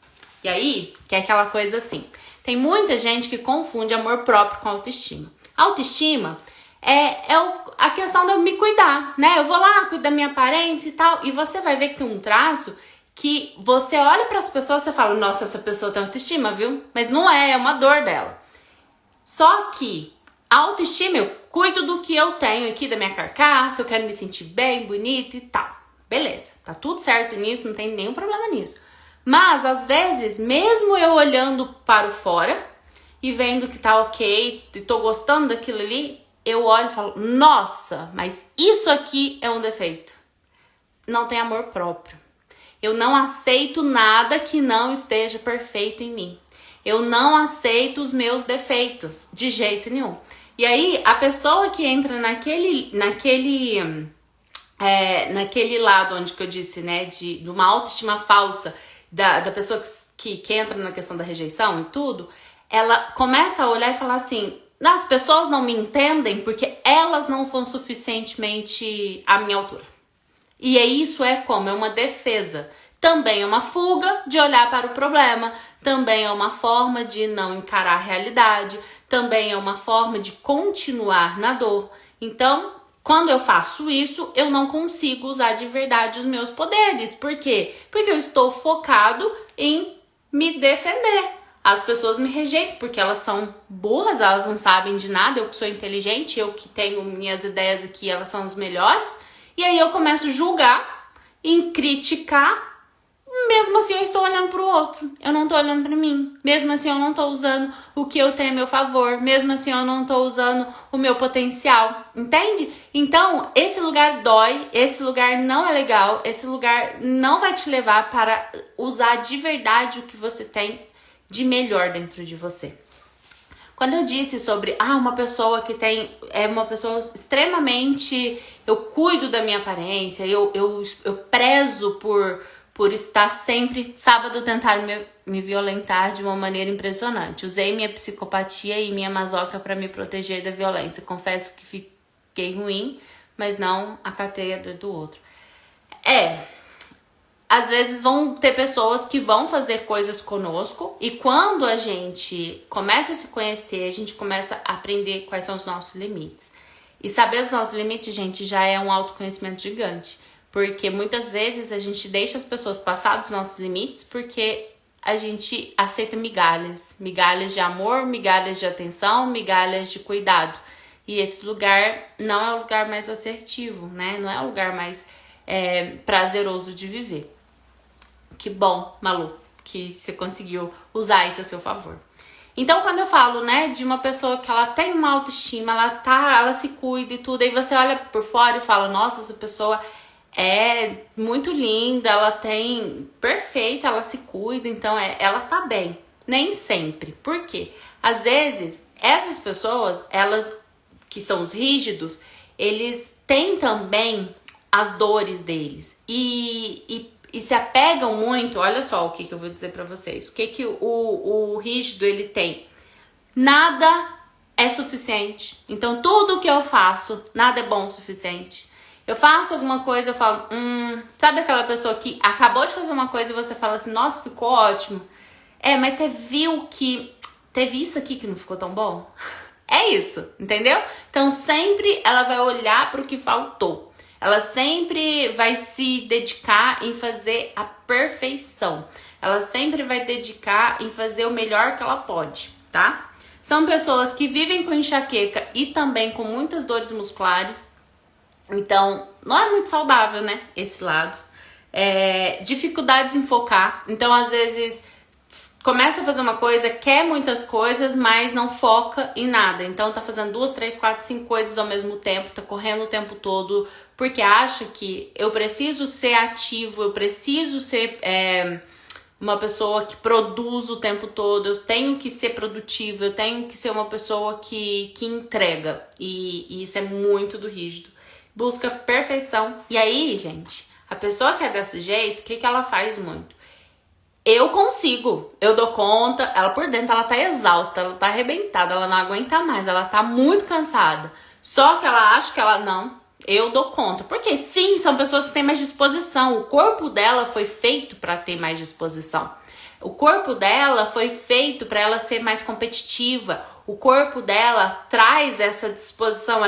E aí, que é aquela coisa assim, tem muita gente que confunde amor próprio com autoestima. Autoestima a questão de eu me cuidar, né? Eu vou lá, cuido da minha aparência e tal, e você vai ver que tem um traço que você olha para as pessoas e você fala, nossa, essa pessoa tem autoestima, viu? Mas não é uma dor dela. Só que a autoestima, eu cuido do que eu tenho aqui, da minha carcaça, eu quero me sentir bem, bonita e tal. Beleza, tá tudo certo nisso, não tem nenhum problema nisso. Mas, às vezes, mesmo eu olhando para o fora e vendo que tá ok, e tô gostando daquilo ali, eu olho e falo, nossa, mas isso aqui é um defeito. Não tem amor próprio. Eu não aceito nada que não esteja perfeito em mim. Eu não aceito os meus defeitos, de jeito nenhum. E aí, a pessoa que entra naquele lado onde que eu disse, né, de uma autoestima falsa, da pessoa que entra na questão da rejeição e tudo, ela começa a olhar e falar assim, as pessoas não me entendem porque elas não são suficientemente à minha altura. E isso é como? É uma defesa. Também é uma fuga de olhar para o problema. Também é uma forma de não encarar a realidade. Também é uma forma de continuar na dor. Então, quando eu faço isso, eu não consigo usar de verdade os meus poderes. Por quê? Porque eu estou focado em me defender. As pessoas me rejeitam porque elas são burras, elas não sabem de nada. Eu que sou inteligente, eu que tenho minhas ideias aqui, elas são as melhores. E aí eu começo a julgar, em criticar, mesmo assim eu estou olhando para o outro, eu não estou olhando para mim. Mesmo assim eu não estou usando o que eu tenho a meu favor, mesmo assim eu não estou usando o meu potencial, entende? Então esse lugar dói, esse lugar não é legal, esse lugar não vai te levar para usar de verdade o que você tem de melhor dentro de você. Quando eu disse sobre uma pessoa que é uma pessoa extremamente, eu cuido da minha aparência, eu prezo por estar sempre, sábado tentaram me violentar de uma maneira impressionante. Usei minha psicopatia e minha masoca para me proteger da violência. Confesso que fiquei ruim, mas não acatei a dor do outro. Às vezes vão ter pessoas que vão fazer coisas conosco e quando a gente começa a se conhecer, a gente começa a aprender quais são os nossos limites. E saber os nossos limites, gente, já é um autoconhecimento gigante. Porque muitas vezes a gente deixa as pessoas passar dos nossos limites porque a gente aceita migalhas. Migalhas de amor, migalhas de atenção, migalhas de cuidado. E esse lugar não é o lugar mais assertivo, né? Não é o lugar mais prazeroso de viver. Que bom, Malu, que você conseguiu usar isso a seu favor. Então, quando eu falo, né, de uma pessoa que ela tem uma autoestima, ela se cuida e tudo, aí você olha por fora e fala, nossa, essa pessoa é muito linda, ela tem perfeita, ela se cuida, então ela tá bem. Nem sempre. Por quê? Às vezes, essas pessoas, elas que são os rígidos, eles têm também as dores deles e se apegam muito. Olha só o que eu vou dizer pra vocês. O que o rígido ele tem? Nada é suficiente. Então tudo que eu faço, nada é bom o suficiente. Eu faço alguma coisa, eu falo, sabe aquela pessoa que acabou de fazer uma coisa e você fala assim, nossa, ficou ótimo. Mas você viu que teve isso aqui que não ficou tão bom? É isso, entendeu? Então sempre ela vai olhar pro que faltou. Ela sempre vai se dedicar em fazer a perfeição. Ela sempre vai dedicar em fazer o melhor que ela pode, tá? São pessoas que vivem com enxaqueca e também com muitas dores musculares. Então, não é muito saudável, né? Esse lado. Dificuldades em focar. Então, às vezes, começa a fazer uma coisa, quer muitas coisas, mas não foca em nada. Então tá fazendo 2, 3, 4, 5 coisas ao mesmo tempo, tá correndo o tempo todo, porque acha que eu preciso ser ativo, eu preciso ser uma pessoa que produz o tempo todo, eu tenho que ser produtiva, eu tenho que ser uma pessoa que entrega. E isso é muito do rígido. Busca perfeição. E aí, gente, a pessoa que é desse jeito, o que ela faz muito? Eu consigo, eu dou conta, ela por dentro, ela tá exausta, ela tá arrebentada, ela não aguenta mais, ela tá muito cansada. Só que ela acha que ela não, eu dou conta. Porque sim, são pessoas que têm mais disposição, o corpo dela foi feito para ter mais disposição. O corpo dela foi feito para ela ser mais competitiva. O corpo dela traz essa disposição,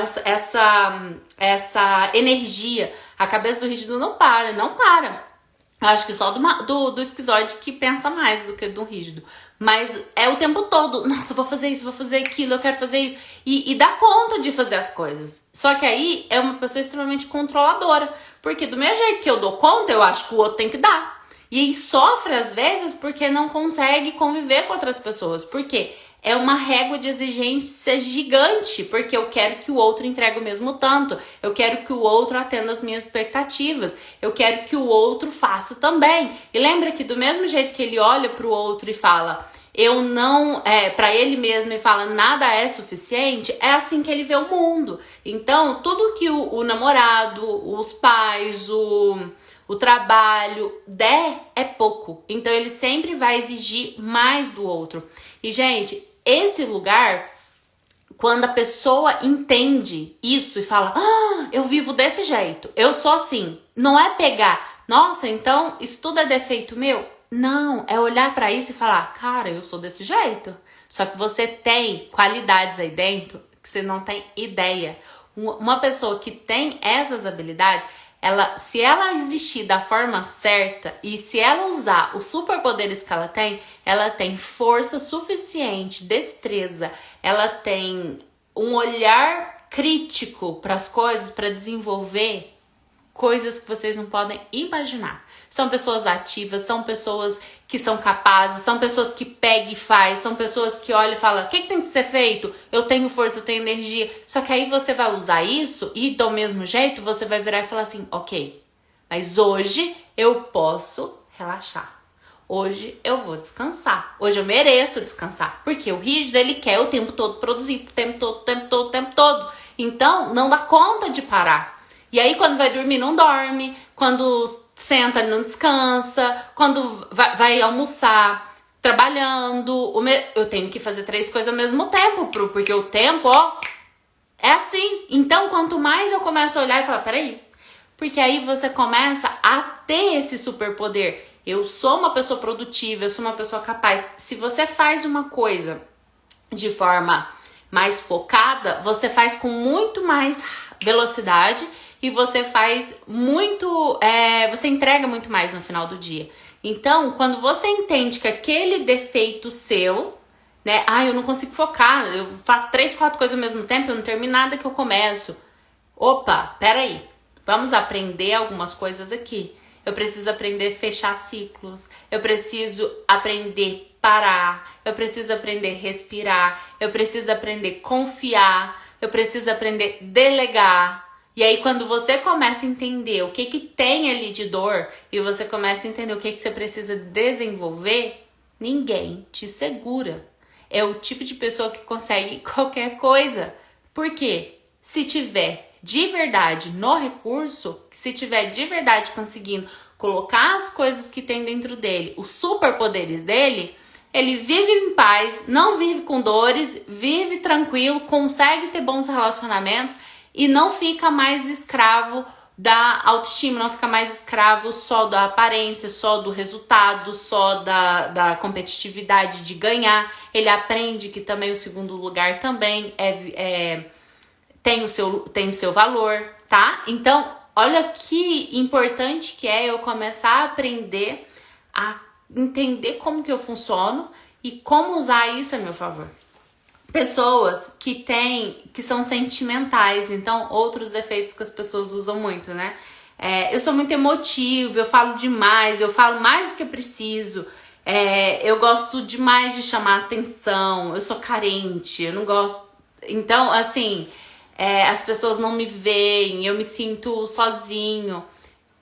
essa energia. A cabeça do rígido não para, não para. Eu acho que só do esquizoide que pensa mais do que do rígido. Mas é o tempo todo. Nossa, vou fazer isso, vou fazer aquilo, eu quero fazer isso. E dá conta de fazer as coisas. Só que aí é uma pessoa extremamente controladora. Porque do mesmo jeito que eu dou conta, eu acho que o outro tem que dar. E aí sofre às vezes porque não consegue conviver com outras pessoas. Por quê? É uma régua de exigência gigante, porque eu quero que o outro entregue o mesmo tanto, eu quero que o outro atenda as minhas expectativas, eu quero que o outro faça também. E lembra que do mesmo jeito que ele olha para o outro e fala, eu não, para ele mesmo e fala, nada é suficiente, é assim que ele vê o mundo. Então, tudo que o namorado, os pais, o trabalho der é pouco. Então, ele sempre vai exigir mais do outro. E, gente, esse lugar, quando a pessoa entende isso e fala, eu vivo desse jeito, eu sou assim, não é pegar, nossa, então isso tudo é defeito meu? Não, é olhar pra isso e falar, cara, eu sou desse jeito. Só que você tem qualidades aí dentro que você não tem ideia. Uma pessoa que tem essas habilidades, se ela existir da forma certa e se ela usar os superpoderes que ela tem força suficiente, destreza, ela tem um olhar crítico para as coisas, para desenvolver coisas que vocês não podem imaginar. São pessoas ativas, são pessoas que são capazes, são pessoas que pegam e faz, são pessoas que olham e falam, o que tem que ser feito? Eu tenho força, eu tenho energia. Só que aí você vai usar isso e do mesmo jeito você vai virar e falar assim, ok, mas hoje eu posso relaxar. Hoje eu vou descansar. Hoje eu mereço descansar. Porque o rígido, ele quer o tempo todo produzir, o tempo todo. Então, não dá conta de parar. E aí, quando vai dormir, não dorme. Quando senta, não descansa. Quando vai almoçar, trabalhando. Eu tenho que fazer 3 coisas ao mesmo tempo, porque o tempo, é assim. Então, quanto mais eu começo a olhar e falar, peraí. Porque aí você começa a ter esse superpoder. Eu sou uma pessoa produtiva, eu sou uma pessoa capaz. Se você faz uma coisa de forma mais focada, você faz com muito mais velocidade e você faz muito, você entrega muito mais no final do dia. Então, quando você entende que aquele defeito seu, né? Eu não consigo focar, eu faço 3, 4 coisas ao mesmo tempo, eu não termino nada que eu começo. Opa, peraí, vamos aprender algumas coisas aqui. Eu preciso aprender a fechar ciclos, eu preciso aprender a parar, eu preciso aprender a respirar, eu preciso aprender a confiar, eu preciso aprender a delegar. E aí quando você começa a entender o que tem ali de dor e você começa a entender o que você precisa desenvolver, ninguém te segura. É o tipo de pessoa que consegue qualquer coisa. Por quê? Se tiver de verdade no recurso, se tiver de verdade conseguindo colocar as coisas que tem dentro dele, os superpoderes dele, ele vive em paz, não vive com dores, vive tranquilo, consegue ter bons relacionamentos e não fica mais escravo da autoestima, não fica mais escravo só da aparência, só do resultado, só da competitividade de ganhar. Ele aprende que também o segundo lugar também tem o seu valor, tá? Então, olha que importante que é eu começar a aprender a entender como que eu funciono e como usar isso a meu favor. Pessoas que são sentimentais, então outros defeitos que as pessoas usam muito, né? Eu sou muito emotivo, eu falo demais, eu falo mais do que eu preciso. Eu gosto demais de chamar atenção, eu sou carente, eu não gosto. Então, assim, as pessoas não me veem, eu me sinto sozinho.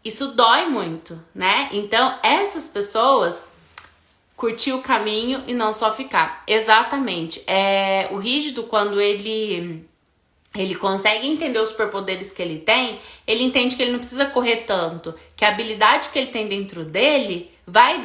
Isso dói muito, né? Então, essas pessoas curtir o caminho e não só ficar. Exatamente. O rígido, quando ele consegue entender os superpoderes que ele tem, ele entende que ele não precisa correr tanto, que a habilidade que ele tem dentro dele vai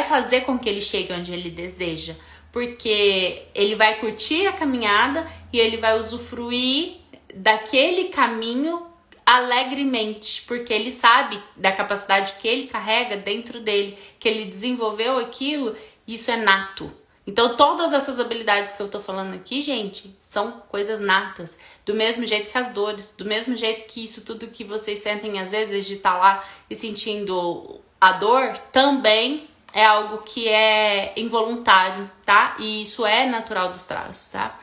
fazer com que ele chegue onde ele deseja, porque ele vai curtir a caminhada e ele vai usufruir daquele caminho alegremente, porque ele sabe da capacidade que ele carrega dentro dele, que ele desenvolveu aquilo, isso é nato. Então todas essas habilidades que eu tô falando aqui, gente, são coisas natas, do mesmo jeito que as dores, do mesmo jeito que isso tudo que vocês sentem às vezes de estar lá e sentindo a dor, também é algo que é involuntário, tá? E isso é natural dos traços, tá?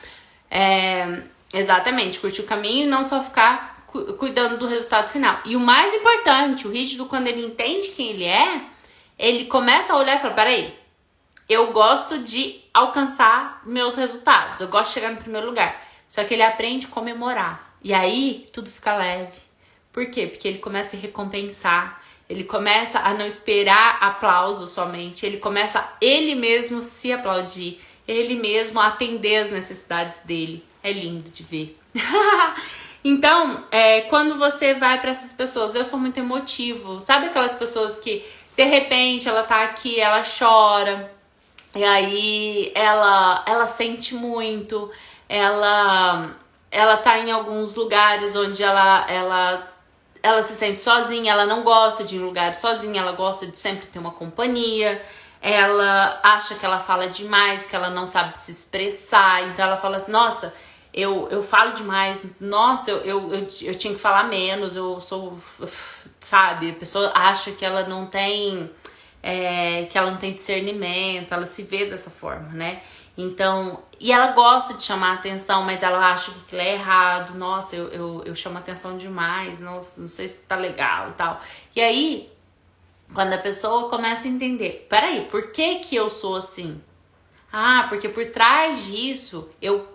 Exatamente, curtir o caminho e não só ficar cuidando do resultado final. E o mais importante, o rígido, quando ele entende quem ele começa a olhar e fala, peraí, eu gosto de alcançar meus resultados, eu gosto de chegar no primeiro lugar. Só que ele aprende a comemorar. E aí, tudo fica leve. Por quê? Porque ele começa a se recompensar, ele começa a não esperar aplauso somente, ele começa a ele mesmo se aplaudir, ele mesmo a atender as necessidades dele. É lindo de ver. Então, quando você vai pra essas pessoas, eu sou muito emotivo. Sabe aquelas pessoas que, de repente, ela tá aqui, ela chora, e aí ela sente muito, ela tá em alguns lugares onde ela se sente sozinha, ela não gosta de ir em lugar sozinha, ela gosta de sempre ter uma companhia, ela acha que ela fala demais, que ela não sabe se expressar, então ela fala assim, nossa, eu falo demais, nossa, eu tinha que falar menos, eu sou, sabe, a pessoa acha que ela não tem, discernimento, ela se vê dessa forma, né? Então, e ela gosta de chamar atenção, mas ela acha que aquilo é errado, nossa, eu chamo atenção demais, nossa, não sei se tá legal e tal. E aí, quando a pessoa começa a entender, peraí, por que que eu sou assim? Ah, porque por trás disso eu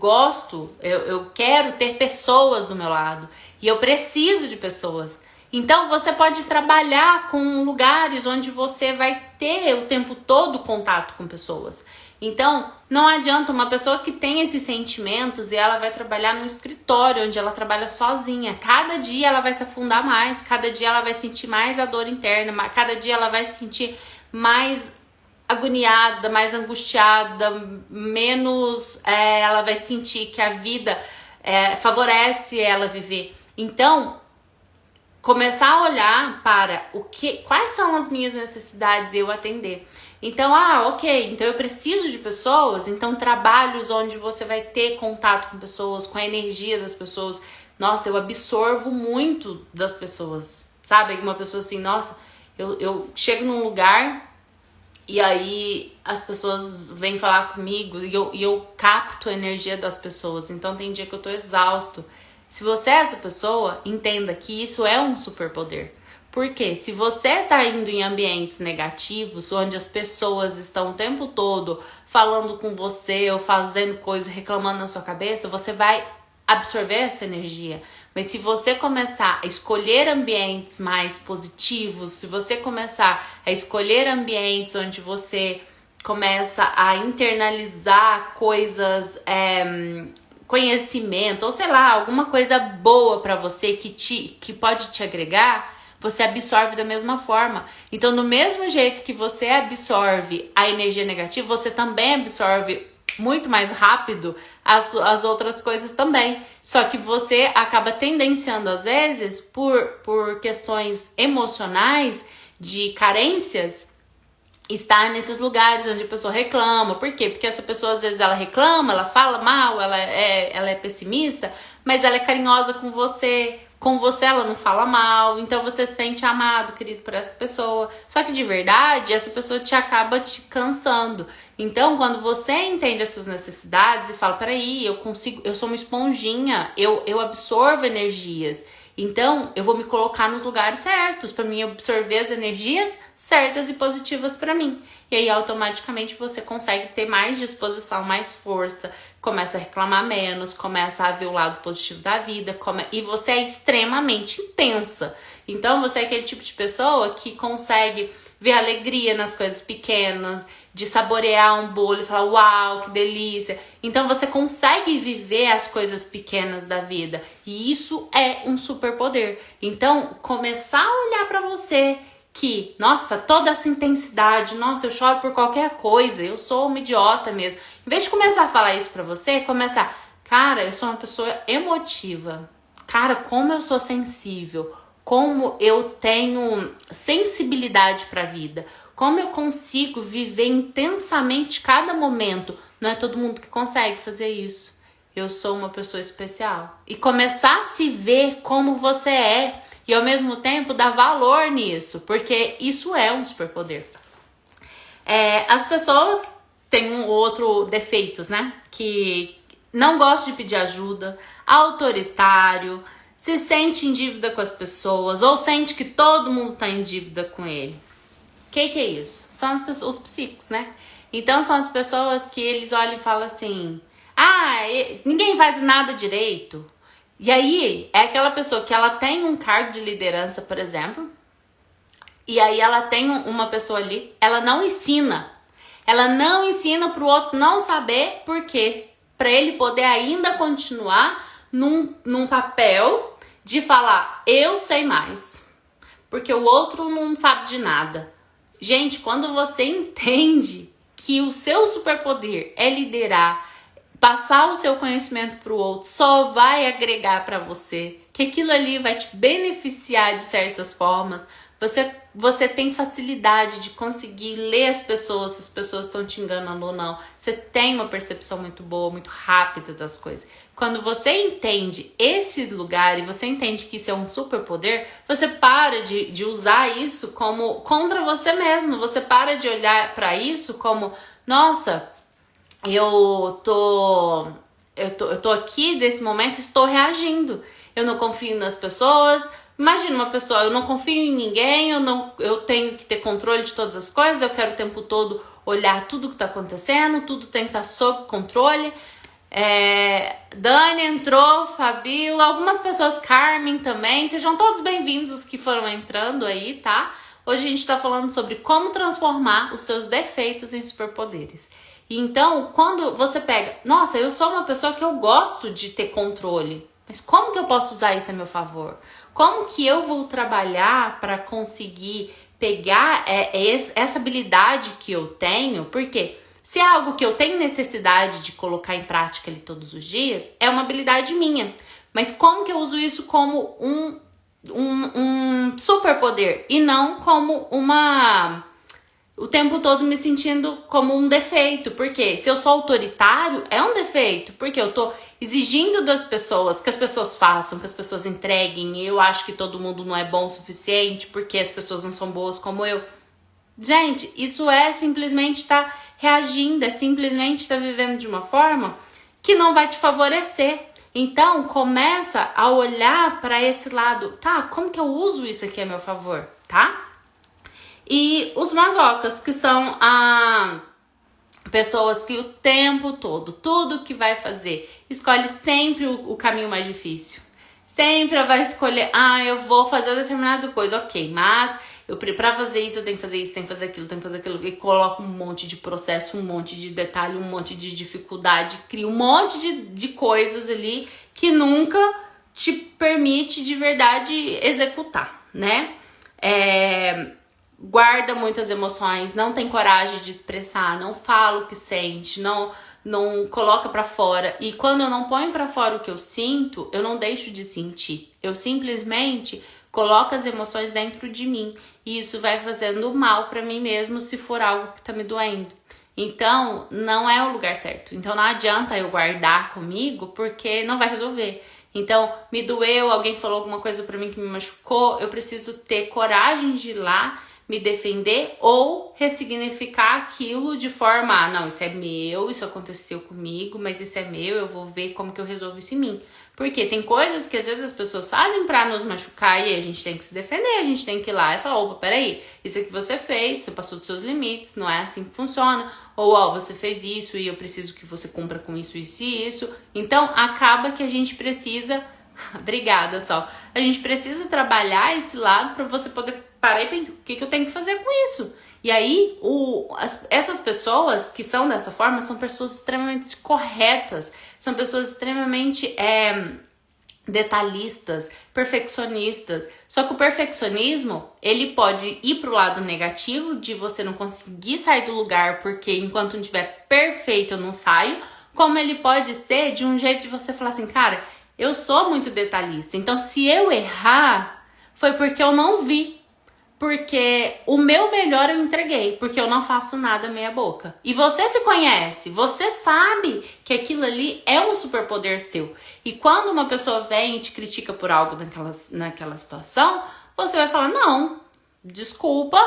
quero ter pessoas do meu lado e eu preciso de pessoas. Então você pode trabalhar com lugares onde você vai ter o tempo todo contato com pessoas. Então não adianta uma pessoa que tem esses sentimentos e ela vai trabalhar no escritório onde ela trabalha sozinha. Cada dia ela vai se afundar mais, cada dia ela vai sentir mais a dor interna, cada dia ela vai se sentir mais agoniada, mais angustiada, menos ela vai sentir que a vida favorece ela viver. Então, começar a olhar para quais são as minhas necessidades e eu atender. Então, ok, então eu preciso de pessoas, então trabalhos onde você vai ter contato com pessoas, com a energia das pessoas. Nossa, eu absorvo muito das pessoas, sabe? Uma pessoa assim, nossa, eu chego num lugar e aí as pessoas vêm falar comigo e eu capto a energia das pessoas. Então tem dia que eu tô exausto. Se você é essa pessoa, entenda que isso é um superpoder. Porque se você tá indo em ambientes negativos, onde as pessoas estão o tempo todo falando com você ou fazendo coisa, reclamando na sua cabeça, você vai absorver essa energia. Mas se você começar a escolher ambientes mais positivos, se você começar a escolher ambientes onde você começa a internalizar coisas, conhecimento, ou sei lá, alguma coisa boa pra você que pode te agregar, você absorve da mesma forma. Então, do mesmo jeito que você absorve a energia negativa, você também absorve muito mais rápido as outras coisas também. Só que você acaba tendenciando, às vezes, por questões emocionais, de carências, estar nesses lugares onde a pessoa reclama. Por quê? Porque essa pessoa, às vezes, ela reclama, ela fala mal, ela é pessimista, mas ela é carinhosa com você. Com você ela não fala mal, então você se sente amado, querido por essa pessoa. Só que de verdade, essa pessoa acaba te cansando. Então, quando você entende as suas necessidades e fala, peraí, eu sou uma esponjinha, eu absorvo energias. Então, eu vou me colocar nos lugares certos para mim absorver as energias certas e positivas para mim. E aí, automaticamente, você consegue ter mais disposição, mais força, começa a reclamar menos, começa a ver o lado positivo da vida, e você é extremamente intensa. Então, você é aquele tipo de pessoa que consegue ver alegria nas coisas pequenas, de saborear um bolo e falar, uau, que delícia. Então você consegue viver as coisas pequenas da vida. E isso é um superpoder. Então, começar a olhar pra você que, nossa, toda essa intensidade, nossa, eu choro por qualquer coisa, eu sou uma idiota mesmo. Em vez de começar a falar isso pra você, começar, cara, eu sou uma pessoa emotiva. Cara, como eu sou sensível. Como eu tenho sensibilidade pra vida. Como eu consigo viver intensamente cada momento. Não é todo mundo que consegue fazer isso. Eu sou uma pessoa especial. E começar a se ver como você é. E ao mesmo tempo dar valor nisso. Porque isso é um superpoder. As pessoas têm outro defeitos, né? Que não gostam de pedir ajuda. Autoritário. Se sente em dívida com as pessoas. Ou sente que todo mundo tá em dívida com ele. O que é isso? São as pessoas, os psíquicos, né? Então são as pessoas que eles olham e falam assim, ninguém faz nada direito. E aí é aquela pessoa que ela tem um cargo de liderança, por exemplo, e aí ela tem uma pessoa ali, ela não ensina. Ela não ensina pro outro não saber por quê. Pra ele poder ainda continuar num papel de falar, eu sei mais. Porque o outro não sabe de nada. Gente, quando você entende que o seu superpoder é liderar, passar o seu conhecimento para o outro, só vai agregar para você, que aquilo ali vai te beneficiar de certas formas, você tem facilidade de conseguir ler as pessoas, se as pessoas estão te enganando ou não. Você tem uma percepção muito boa, muito rápida das coisas. Quando você entende esse lugar e você entende que isso é um superpoder, você para de usar isso como contra você mesmo. Você para de olhar para isso como, nossa, eu tô aqui nesse momento, estou reagindo. Eu não confio nas pessoas. Imagina uma pessoa, eu não confio em ninguém, eu tenho que ter controle de todas as coisas, eu quero o tempo todo olhar tudo que tá acontecendo, tudo tem que estar sob controle. Dani entrou, Fabiola, algumas pessoas, Carmen também, sejam todos bem-vindos os que foram entrando aí, tá? Hoje a gente tá falando sobre como transformar os seus defeitos em superpoderes. Então, quando você pega, nossa, eu sou uma pessoa que eu gosto de ter controle, mas como que eu posso usar isso a meu favor? Como que eu vou trabalhar para conseguir pegar essa habilidade que eu tenho? Porque se é algo que eu tenho necessidade de colocar em prática ali todos os dias, é uma habilidade minha. Mas como que eu uso isso como um superpoder e não como o tempo todo me sentindo como um defeito? Porque se eu sou autoritário, é um defeito. Porque eu tô exigindo das pessoas que as pessoas façam, que as pessoas entreguem. E eu acho que todo mundo não é bom o suficiente porque as pessoas não são boas como eu. Gente, isso é simplesmente estar reagindo, é simplesmente estar vivendo de uma forma que não vai te favorecer. Então, começa a olhar para esse lado. Tá, como que eu uso isso aqui a meu favor, tá? E os masocas, que são pessoas que o tempo todo, tudo que vai fazer, escolhe sempre o caminho mais difícil. Sempre vai escolher, eu vou fazer determinada coisa, ok, mas pra fazer isso eu tenho que fazer isso, tenho que fazer aquilo, tenho que fazer aquilo. E coloca um monte de processo, um monte de detalhe, um monte de dificuldade, cria um monte de coisas ali que nunca te permite de verdade executar, né? Guarda muitas emoções, não tem coragem de expressar, não fala o que sente, não coloca pra fora. E quando eu não ponho pra fora o que eu sinto, eu não deixo de sentir. Eu simplesmente coloco as emoções dentro de mim. E isso vai fazendo mal pra mim mesmo se for algo que tá me doendo. Então, não é o lugar certo. Então, não adianta eu guardar comigo, porque não vai resolver. Então, me doeu, alguém falou alguma coisa pra mim que me machucou, eu preciso ter coragem de ir lá, me defender ou ressignificar aquilo de forma, não, isso é meu, isso aconteceu comigo, mas isso é meu, eu vou ver como que eu resolvo isso em mim. Porque tem coisas que às vezes as pessoas fazem pra nos machucar e a gente tem que se defender, a gente tem que ir lá e falar, opa, peraí, isso aqui você fez, você passou dos seus limites, não é assim que funciona. Ou, ó, você fez isso e eu preciso que você cumpra com isso, isso e isso. Então, acaba que a gente precisa... Obrigada, Sol. A gente precisa trabalhar esse lado pra você poder parar e pensar, o que eu tenho que fazer com isso? E aí, essas pessoas que são dessa forma são pessoas extremamente corretas, são pessoas extremamente detalhistas, perfeccionistas. Só que o perfeccionismo, ele pode ir pro lado negativo, de você não conseguir sair do lugar porque enquanto não estiver perfeito eu não saio, como ele pode ser de um jeito de você falar assim, cara, eu sou muito detalhista, então se eu errar, foi porque eu não vi. Porque o meu melhor eu entreguei, porque eu não faço nada meia boca. E você se conhece, você sabe que aquilo ali é um superpoder seu. E quando uma pessoa vem e te critica por algo naquela situação, você vai falar, não, desculpa,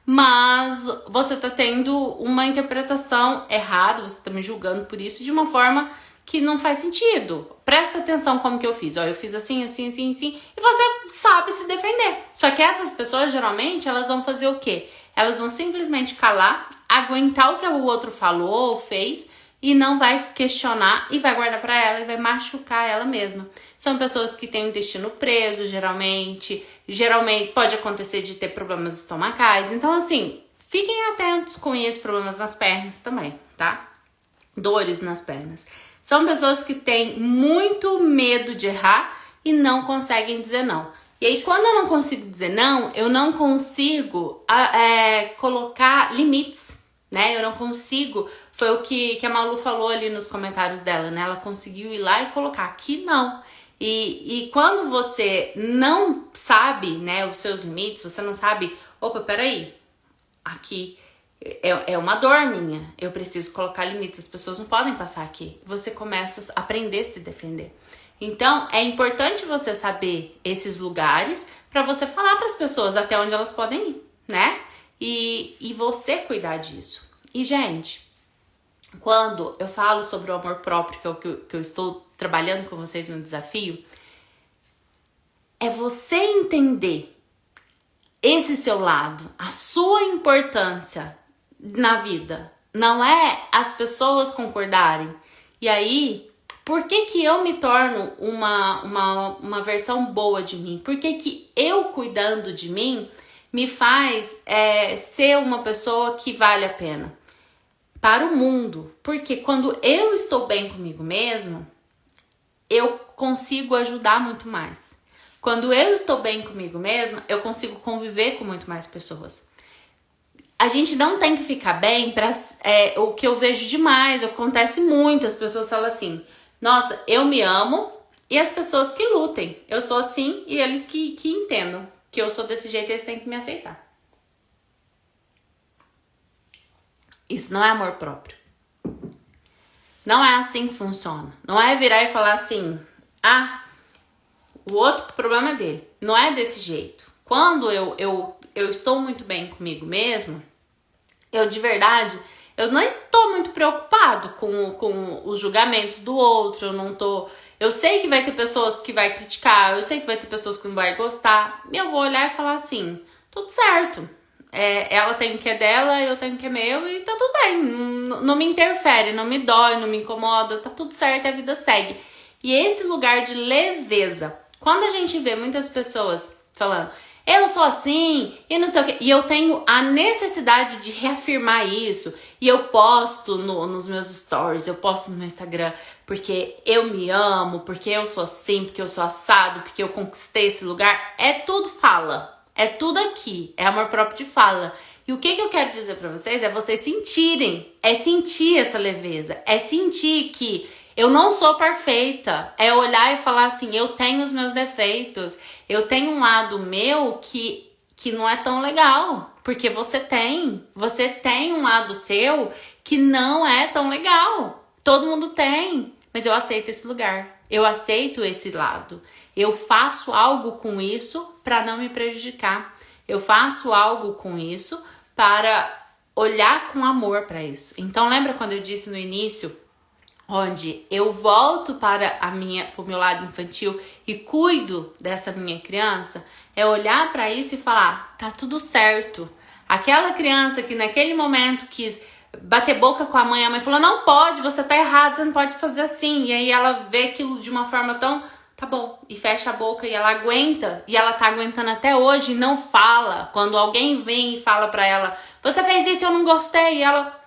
mas você tá tendo uma interpretação errada, você tá me julgando por isso de uma forma que não faz sentido. Presta atenção como que eu fiz. Ó, eu fiz assim, assim, assim, assim. E você sabe se defender. Só que essas pessoas, geralmente, elas vão fazer o quê? Elas vão simplesmente calar, aguentar o que o outro falou ou fez e não vai questionar e vai guardar pra ela e vai machucar ela mesma. São pessoas que têm o intestino preso, geralmente. Geralmente pode acontecer de ter problemas estomacais. Então, assim, fiquem atentos com isso, problemas nas pernas também, tá? Dores nas pernas. São pessoas que têm muito medo de errar e não conseguem dizer não. E aí, quando eu não consigo dizer não, eu não consigo colocar limites, né? Eu não consigo... Foi o que a Malu falou ali nos comentários dela, né? Ela conseguiu ir lá e colocar aqui não. E quando você não sabe, né, os seus limites, você não sabe... Opa, peraí, aqui... É uma dor minha, eu preciso colocar limites, as pessoas não podem passar aqui. Você começa a aprender a se defender. Então, é importante você saber esses lugares para você falar para as pessoas até onde elas podem ir, né? E você cuidar disso. E, gente, quando eu falo sobre o amor próprio, que é o que eu estou trabalhando com vocês no desafio, é você entender esse seu lado, a sua importância na vida, não é as pessoas concordarem. E aí, por que eu me torno uma versão boa de mim? Por que eu cuidando de mim me faz ser uma pessoa que vale a pena para o mundo? Porque quando eu estou bem comigo mesmo, eu consigo ajudar muito mais. Quando eu estou bem comigo mesma, eu consigo conviver com muito mais pessoas. A gente não tem que ficar bem para o que eu vejo demais, acontece muito, as pessoas falam assim, nossa, eu me amo, e as pessoas que lutem, eu sou assim e eles que entendam que eu sou desse jeito, eles têm que me aceitar. Isso não é amor próprio. Não é assim que funciona. Não é virar e falar assim, o outro problema é dele. Não é desse jeito. Quando eu estou muito bem comigo mesmo, eu de verdade, eu não tô muito preocupado com os julgamentos do outro, eu sei que vai ter pessoas que vai criticar, eu sei que vai ter pessoas que não vai gostar, e eu vou olhar e falar assim, tudo certo, ela tem o que é dela, eu tenho o que é meu, e tá tudo bem, não me interfere, não me dói, não me incomoda, tá tudo certo, a vida segue. E esse lugar de leveza, quando a gente vê muitas pessoas falando, eu sou assim, e não sei o que, e eu tenho a necessidade de reafirmar isso, e eu posto nos meus stories, eu posto no meu Instagram, porque eu me amo, porque eu sou assim, porque eu sou assado, porque eu conquistei esse lugar, é tudo fala, é tudo aqui, é amor próprio de fala. E o que eu quero dizer pra vocês é vocês sentirem, é sentir essa leveza, é sentir que eu não sou perfeita, é olhar e falar assim, eu tenho os meus defeitos, eu tenho um lado meu que não é tão legal, porque você tem um lado seu que não é tão legal, todo mundo tem, mas eu aceito esse lugar, eu aceito esse lado, eu faço algo com isso pra não me prejudicar. Eu faço algo com isso para olhar com amor para isso. Então lembra quando eu disse no início, onde eu volto para o meu lado infantil e cuido dessa minha criança? É olhar para isso e falar, tá tudo certo. Aquela criança que naquele momento quis bater boca com a mãe falou, não pode, você tá errado, você não pode fazer assim. E aí ela vê aquilo de uma forma tão, tá bom, e fecha a boca e ela aguenta, e ela tá aguentando até hoje e não fala. Quando alguém vem e fala pra ela, você fez isso, eu não gostei, e ela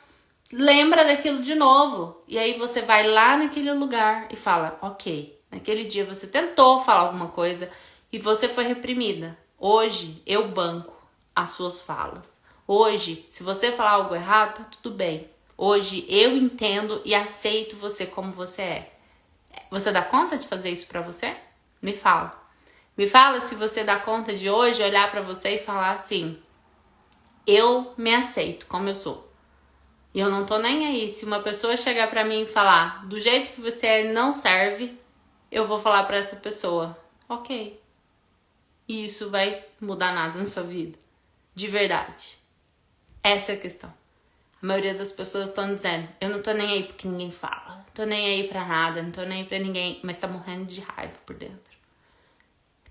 lembra daquilo de novo. E aí você vai lá naquele lugar e fala, ok, naquele dia você tentou falar alguma coisa e você foi reprimida. Hoje eu banco as suas falas. Hoje, se você falar algo errado, tá tudo bem. Hoje eu entendo e aceito você como você é. Você dá conta de fazer isso pra você? Me fala. Me fala se você dá conta de hoje olhar pra você e falar assim, eu me aceito como eu sou. E eu não tô nem aí. Se uma pessoa chegar pra mim e falar, do jeito que você é não serve, eu vou falar pra essa pessoa, ok. E isso vai mudar nada na sua vida. De verdade. Essa é a questão. A maioria das pessoas estão dizendo, eu não tô nem aí porque ninguém fala. Tô nem aí pra nada, não tô nem aí pra ninguém. Mas tá morrendo de raiva por dentro.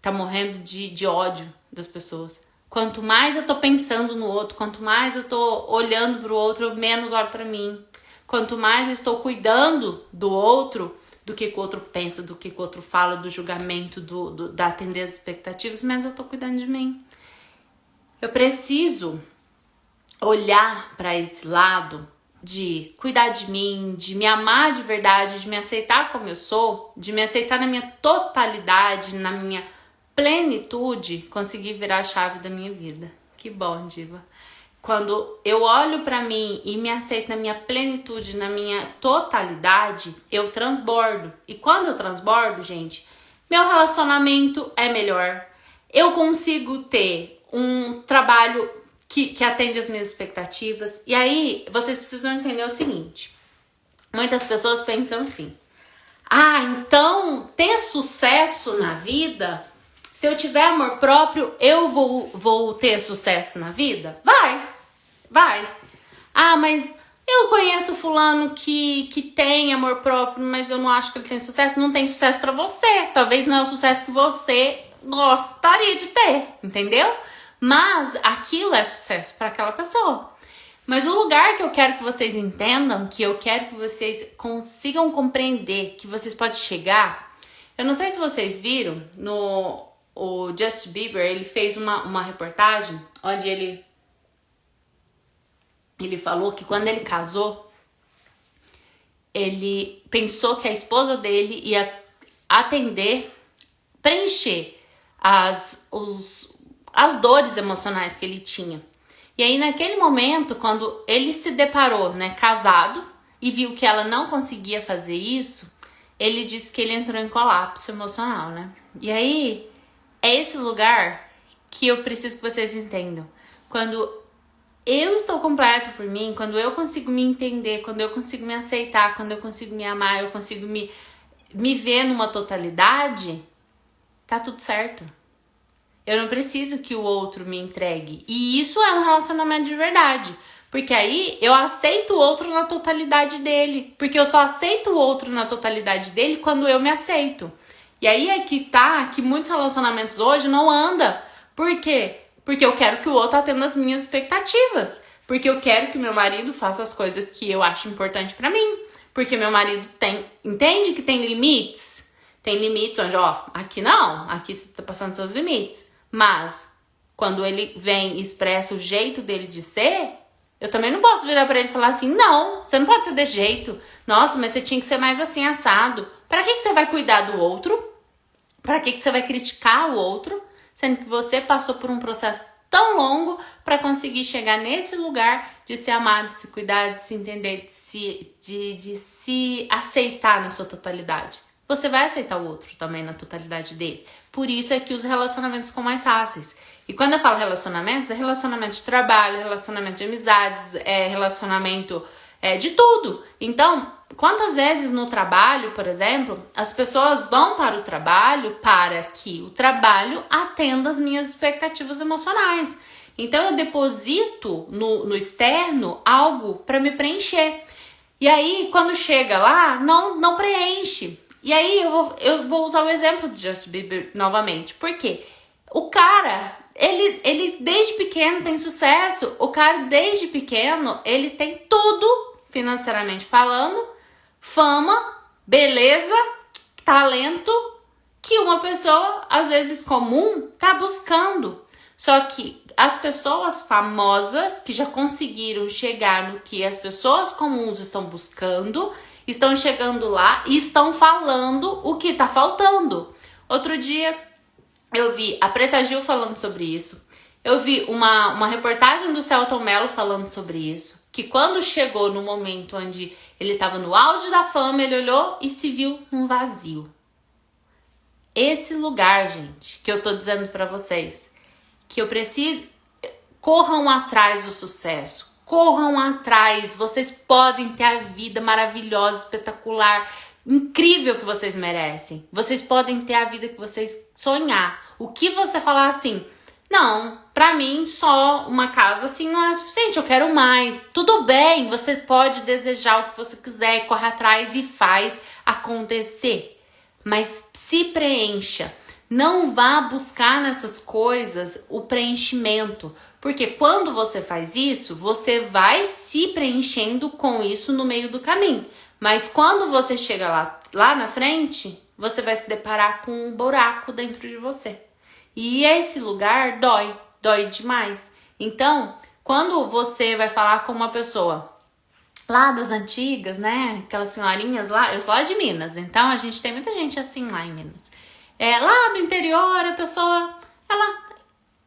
Tá morrendo de ódio das pessoas. Quanto mais eu tô pensando no outro, quanto mais eu tô olhando pro outro, eu menos olho pra mim. Quanto mais eu estou cuidando do outro, do que o outro pensa, do que o outro fala, do julgamento, da atender as expectativas, menos eu tô cuidando de mim. Eu preciso olhar pra esse lado de cuidar de mim, de me amar de verdade, de me aceitar como eu sou, de me aceitar na minha totalidade, na minha plenitude, conseguir virar a chave da minha vida. Que bom, diva. Quando eu olho pra mim e me aceito na minha plenitude, na minha totalidade, eu transbordo. E quando eu transbordo, gente, meu relacionamento é melhor. Eu consigo ter um trabalho que atende às minhas expectativas. E aí, vocês precisam entender o seguinte. Muitas pessoas pensam assim, então ter sucesso na vida, se eu tiver amor próprio, eu vou ter sucesso na vida? Vai. Mas eu conheço fulano que tem amor próprio, mas eu não acho que ele tem sucesso. Não tem sucesso pra você. Talvez não é o sucesso que você gostaria de ter, entendeu? Mas aquilo é sucesso para aquela pessoa. Mas o lugar que eu quero que vocês entendam, que eu quero que vocês consigam compreender, que vocês podem chegar. Eu não sei se vocês viram, o Justin Bieber, ele fez uma reportagem onde ele falou que quando ele casou, ele pensou que a esposa dele ia preencher as dores emocionais que ele tinha. E aí naquele momento, quando ele se deparou, casado, e viu que ela não conseguia fazer isso, ele disse que ele entrou em colapso emocional, E aí, é esse lugar que eu preciso que vocês entendam. Quando eu estou completo por mim, quando eu consigo me entender, quando eu consigo me aceitar, quando eu consigo me amar, eu consigo me ver numa totalidade, tá tudo certo. Eu não preciso que o outro me entregue. E isso é um relacionamento de verdade. Porque aí eu aceito o outro na totalidade dele. Porque eu só aceito o outro na totalidade dele quando eu me aceito. E aí é que muitos relacionamentos hoje não andam. Por quê? Porque eu quero que o outro atenda as minhas expectativas. Porque eu quero que meu marido faça as coisas que eu acho importante pra mim. Porque meu marido entende que tem limites. Tem limites onde, aqui não. Aqui você tá passando seus limites. Mas, quando ele vem e expressa o jeito dele de ser, eu também não posso virar pra ele e falar assim, não, você não pode ser desse jeito. Nossa, mas você tinha que ser mais assim, assado. Pra que você vai cuidar do outro? Pra que você vai criticar o outro? Sendo que você passou por um processo tão longo pra conseguir chegar nesse lugar de ser amado, de se cuidar, de se entender, de se aceitar na sua totalidade. Você vai aceitar o outro também na totalidade dele. Por isso é que os relacionamentos ficam mais fáceis. E quando eu falo relacionamentos, é relacionamento de trabalho, relacionamento de amizades, é relacionamento de tudo. Então, quantas vezes no trabalho, por exemplo, as pessoas vão para o trabalho para que o trabalho atenda as minhas expectativas emocionais. Então eu deposito no externo algo para me preencher. E aí, quando chega lá, não preenche. E aí eu vou usar o exemplo de Justin Bieber novamente. Por quê? O cara, ele desde pequeno tem sucesso. O cara desde pequeno, ele tem tudo, financeiramente falando, fama, beleza, talento, que uma pessoa, às vezes comum, tá buscando. Só que as pessoas famosas que já conseguiram chegar no que as pessoas comuns estão buscando, estão chegando lá e estão falando o que tá faltando. Outro dia eu vi a Preta Gil falando sobre isso. Eu vi uma reportagem do Selton Mello falando sobre isso. Que quando chegou no momento onde ele estava no auge da fama, ele olhou e se viu um vazio. Esse lugar, gente, que eu tô dizendo pra vocês, que eu preciso, corram atrás do sucesso, corram atrás, vocês podem ter a vida maravilhosa, espetacular, incrível que vocês merecem, vocês podem ter a vida que vocês sonhar. O que você falar assim, não, pra mim só uma casa assim não é suficiente, eu quero mais. Tudo bem, você pode desejar o que você quiser, corre atrás e faz acontecer. Mas se preencha. Não vá buscar nessas coisas o preenchimento. Porque quando você faz isso, você vai se preenchendo com isso no meio do caminho. Mas quando você chega lá na frente, você vai se deparar com um buraco dentro de você. E esse lugar dói demais. Então, quando você vai falar com uma pessoa lá das antigas, né? Aquelas senhorinhas lá, eu sou lá de Minas, então a gente tem muita gente assim lá em Minas. Lá do interior, a pessoa,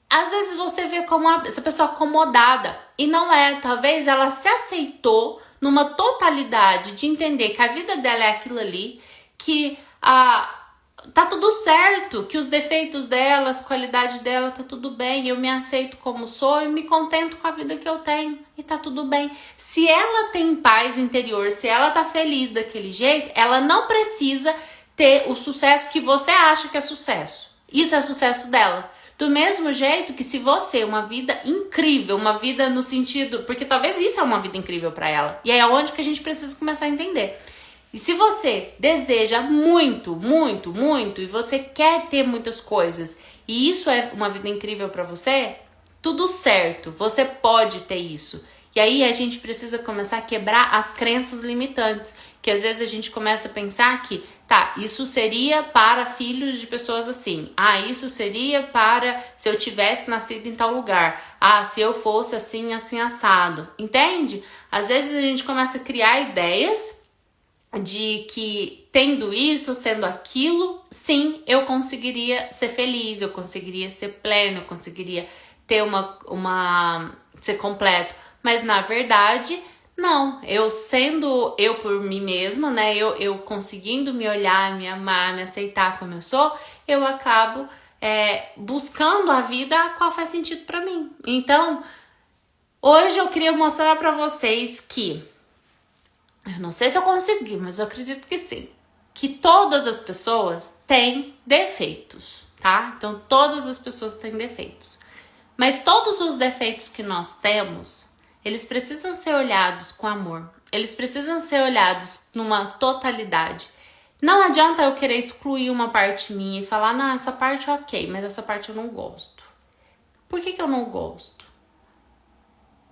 às vezes você vê como essa pessoa acomodada. E não é, talvez ela se aceitou numa totalidade de entender que a vida dela é aquilo ali, que tá tudo certo, que os defeitos dela, as qualidades dela, tá tudo bem, eu me aceito como sou e me contento com a vida que eu tenho e tá tudo bem. Se ela tem paz interior, se ela tá feliz daquele jeito, ela não precisa ter o sucesso que você acha que é sucesso. Isso é o sucesso dela. Do mesmo jeito que se você, uma vida incrível, uma vida no sentido, porque talvez isso é uma vida incrível para ela. E é onde que a gente precisa começar a entender. E se você deseja muito, muito, muito, e você quer ter muitas coisas, e isso é uma vida incrível para você, tudo certo, você pode ter isso. E aí a gente precisa começar a quebrar as crenças limitantes, que às vezes a gente começa a pensar que, isso seria para filhos de pessoas assim. Isso seria para se eu tivesse nascido em tal lugar. Se eu fosse assim, assim, assado. Entende? Às vezes a gente começa a criar ideias de que tendo isso, sendo aquilo, sim, eu conseguiria ser feliz, eu conseguiria ser pleno, eu conseguiria ter ser completo. Mas na verdade, não. Eu sendo eu por mim mesma, né? Eu conseguindo me olhar, me amar, me aceitar como eu sou, eu acabo buscando a vida qual faz sentido pra mim. Então, hoje eu queria mostrar pra vocês que eu não sei se eu consegui, mas eu acredito que sim. Que todas as pessoas têm defeitos, tá? Então, todas as pessoas têm defeitos. Mas todos os defeitos que nós temos, eles precisam ser olhados com amor. Eles precisam ser olhados numa totalidade. Não adianta eu querer excluir uma parte minha e falar, não, essa parte é ok, mas essa parte eu não gosto. Por que eu não gosto?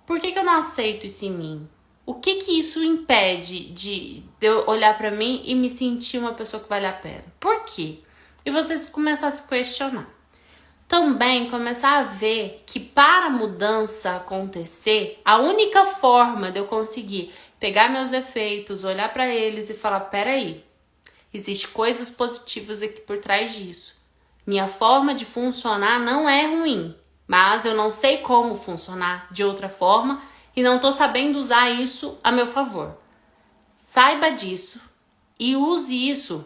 Por que eu não aceito isso em mim? O que isso impede de eu olhar pra mim e me sentir uma pessoa que vale a pena? Por quê? E vocês começar a se questionar. Também começar a ver que para a mudança acontecer, a única forma de eu conseguir pegar meus defeitos, olhar pra eles e falar, peraí, existem coisas positivas aqui por trás disso. Minha forma de funcionar não é ruim, mas eu não sei como funcionar de outra forma e não tô sabendo usar isso a meu favor. Saiba disso e use isso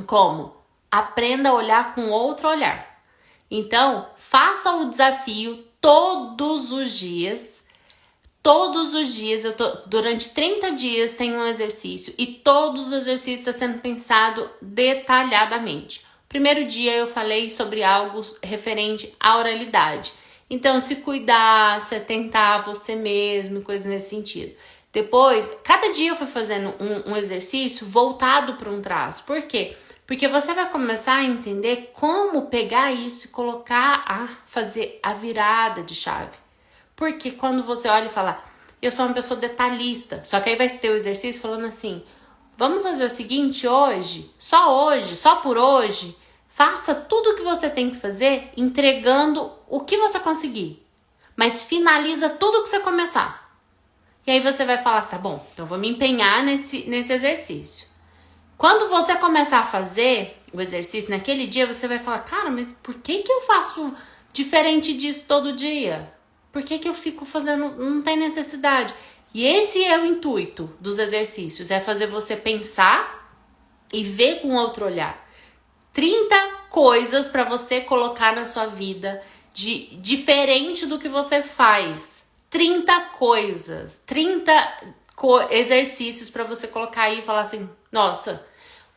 como aprenda a olhar com outro olhar. Então, faça o desafio todos os dias, Todos os dias, durante 30 dias tem um exercício e todos os exercícios estão sendo pensado detalhadamente. Primeiro dia eu falei sobre algo referente à oralidade. Então, se cuidar, se atentar a você mesmo, coisas nesse sentido. Depois, cada dia eu fui fazendo um exercício voltado para um traço. Por quê? Porque você vai começar a entender como pegar isso e fazer a virada de chave. Porque quando você olha e fala, eu sou uma pessoa detalhista, só que aí vai ter o exercício falando assim, vamos fazer o seguinte hoje, só por hoje, faça tudo o que você tem que fazer entregando o que você conseguir. Mas finaliza tudo que você começar. E aí você vai falar assim, tá bom, então eu vou me empenhar nesse exercício. Quando você começar a fazer o exercício naquele dia, você vai falar, cara, mas por que eu faço diferente disso todo dia? Por que eu fico fazendo, não tem necessidade? E esse é o intuito dos exercícios, é fazer você pensar e ver com outro olhar. 30 coisas para você colocar na sua vida diferente do que você faz. 30 coisas, 30 exercícios para você colocar aí e falar assim, nossa,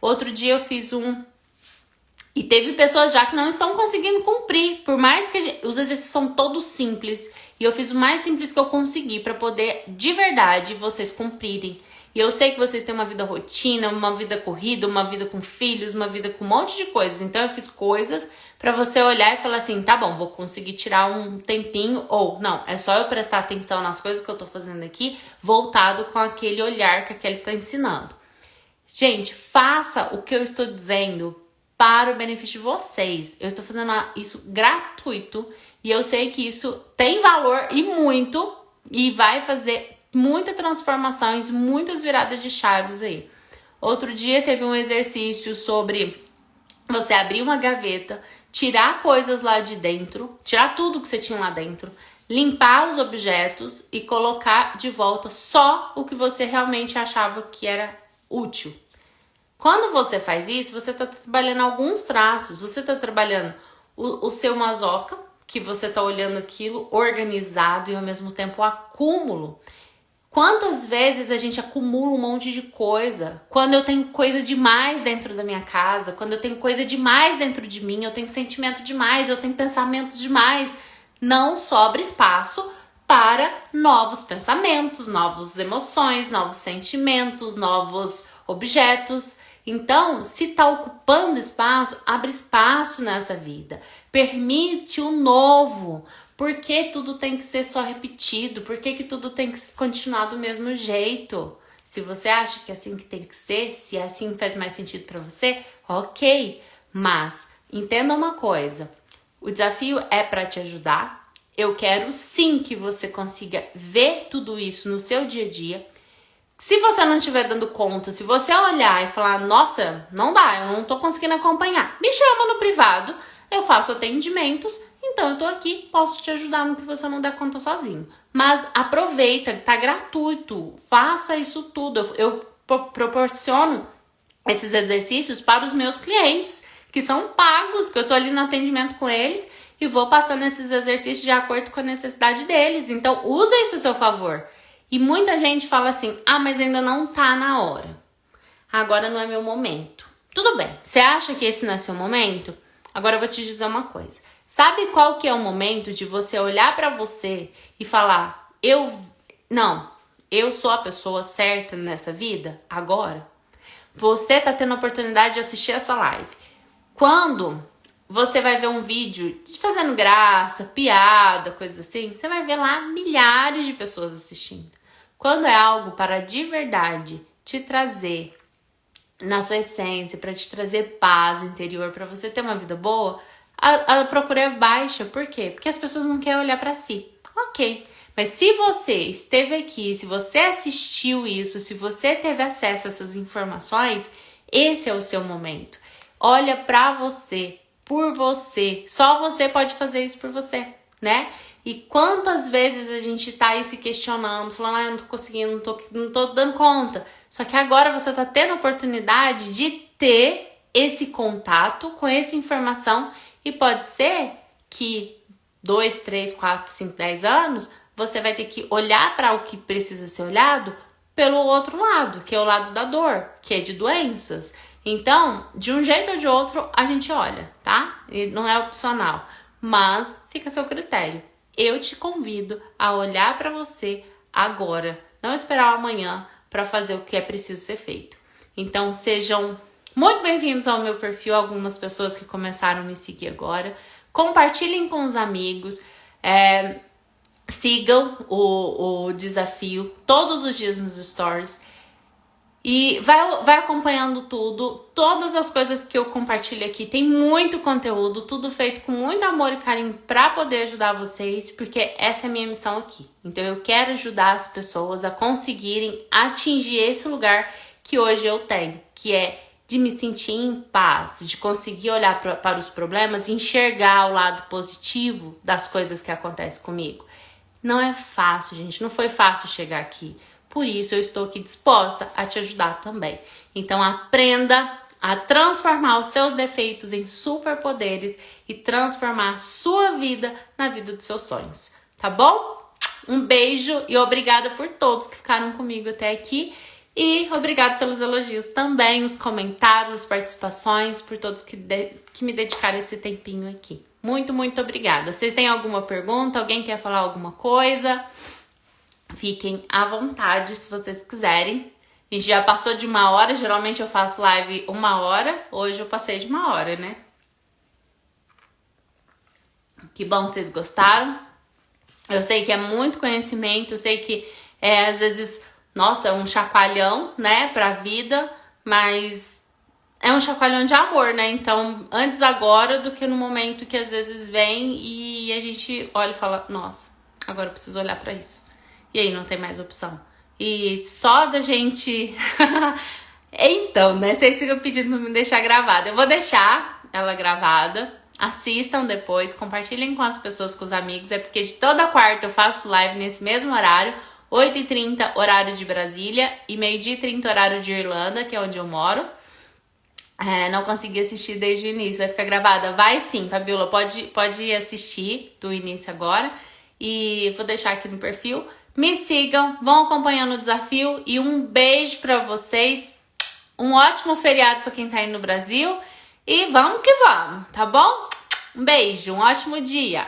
outro dia eu fiz e teve pessoas já que não estão conseguindo cumprir, por mais que os exercícios são todos simples, e eu fiz o mais simples que eu consegui para poder, de verdade, vocês cumprirem. E eu sei que vocês têm uma vida rotina, uma vida corrida, uma vida com filhos, uma vida com um monte de coisas. Então eu fiz coisas para você olhar e falar assim, tá bom, vou conseguir tirar um tempinho, ou não, é só eu prestar atenção nas coisas que eu tô fazendo aqui, voltado com aquele olhar que a Kelly tá ensinando. Gente, faça o que eu estou dizendo para o benefício de vocês. Eu estou fazendo isso gratuito e eu sei que isso tem valor e muito, e vai fazer muitas transformações, muitas viradas de chaves aí. Outro dia teve um exercício sobre você abrir uma gaveta, tirar coisas lá de dentro, tirar tudo que você tinha lá dentro, limpar os objetos e colocar de volta só o que você realmente achava que era útil. Quando você faz isso, você está trabalhando alguns traços, você está trabalhando o seu mazoca, que você está olhando aquilo organizado e ao mesmo tempo o acúmulo. Quantas vezes a gente acumula um monte de coisa? Quando eu tenho coisa demais dentro da minha casa, quando eu tenho coisa demais dentro de mim, eu tenho sentimento demais, eu tenho pensamentos demais, não sobra espaço para novos pensamentos, novas emoções, novos sentimentos, novos objetos. Então, se está ocupando espaço, abre espaço nessa vida. Permite o novo. Por que tudo tem que ser só repetido? Por que tudo tem que continuar do mesmo jeito? Se você acha que é assim que tem que ser, se assim faz mais sentido para você, ok. Mas entenda uma coisa, o desafio é para te ajudar. Eu quero sim que você consiga ver tudo isso no seu dia a dia. Se você não estiver dando conta, se você olhar e falar, nossa, não dá, eu não tô conseguindo acompanhar, me chama no privado, eu faço atendimentos, então eu tô aqui, posso te ajudar no que você não der conta sozinho. Mas aproveita, tá gratuito, faça isso tudo. Eu proporciono esses exercícios para os meus clientes, que são pagos, que eu tô ali no atendimento com eles e vou passando esses exercícios de acordo com a necessidade deles. Então, usa isso a seu favor. E muita gente fala assim, mas ainda não tá na hora. Agora não é meu momento. Tudo bem, você acha que esse não é seu momento? Agora eu vou te dizer uma coisa. Sabe qual que é o momento de você olhar pra você e falar, eu sou a pessoa certa nessa vida? Agora? Você tá tendo a oportunidade de assistir essa live. Quando você vai ver um vídeo fazendo graça, piada, coisas assim, você vai ver lá milhares de pessoas assistindo. Quando é algo para de verdade te trazer na sua essência, para te trazer paz interior, para você ter uma vida boa, a procura é baixa. Por quê? Porque as pessoas não querem olhar para si. Ok, mas se você esteve aqui, se você assistiu isso, se você teve acesso a essas informações, esse é o seu momento. Olha para você, por você. Só você pode fazer isso por você, né? E quantas vezes a gente tá aí se questionando, falando, eu não tô conseguindo, não tô dando conta. Só que agora você tá tendo a oportunidade de ter esse contato com essa informação e pode ser que 2, 3, 4, 5, 10 anos você vai ter que olhar para o que precisa ser olhado pelo outro lado, que é o lado da dor, que é de doenças. Então, de um jeito ou de outro, a gente olha, tá? E não é opcional, mas fica a seu critério. Eu te convido a olhar para você agora, não esperar amanhã para fazer o que é preciso ser feito. Então, sejam muito bem-vindos ao meu perfil, algumas pessoas que começaram a me seguir agora. Compartilhem com os amigos, sigam o desafio todos os dias nos stories. E vai acompanhando tudo, todas as coisas que eu compartilho aqui, tem muito conteúdo, tudo feito com muito amor e carinho para poder ajudar vocês, porque essa é a minha missão aqui. Então eu quero ajudar as pessoas a conseguirem atingir esse lugar que hoje eu tenho, que é de me sentir em paz, de conseguir olhar para os problemas e enxergar o lado positivo das coisas que acontecem comigo. Não é fácil, gente, não foi fácil chegar aqui. Por isso eu estou aqui disposta a te ajudar também. Então aprenda a transformar os seus defeitos em superpoderes e transformar a sua vida na vida dos seus sonhos, tá bom? Um beijo e obrigada por todos que ficaram comigo até aqui. E obrigada pelos elogios também, os comentários, as participações, por todos que me dedicaram esse tempinho aqui. Muito, muito obrigada. Vocês têm alguma pergunta? Alguém quer falar alguma coisa? Fiquem à vontade se vocês quiserem. A gente já passou de 1 hora, geralmente eu faço live 1 hora. Hoje eu passei de 1 hora, né? Que bom que vocês gostaram. Eu sei que é muito conhecimento, eu sei que às vezes, nossa, é um chacoalhão, né, pra vida, mas é um chacoalhão de amor, né? Então, antes agora do que no momento que às vezes vem e a gente olha e fala, nossa, agora eu preciso olhar pra isso. E aí não tem mais opção. E só da gente... Então, né? Vocês ficam pedindo pra me deixar gravada. Eu vou deixar ela gravada. Assistam depois. Compartilhem com as pessoas, com os amigos. É porque de toda quarta eu faço live nesse mesmo horário. 8h30, horário de Brasília. E 12h30, horário de Irlanda, que é onde eu moro. Não consegui assistir desde o início. Vai ficar gravada? Vai sim, Fabiola. Pode assistir do início agora. E vou deixar aqui no perfil. Me sigam, vão acompanhando o desafio e um beijo pra vocês. Um ótimo feriado pra quem tá aí no Brasil. E vamos que vamos, tá bom? Um beijo, um ótimo dia.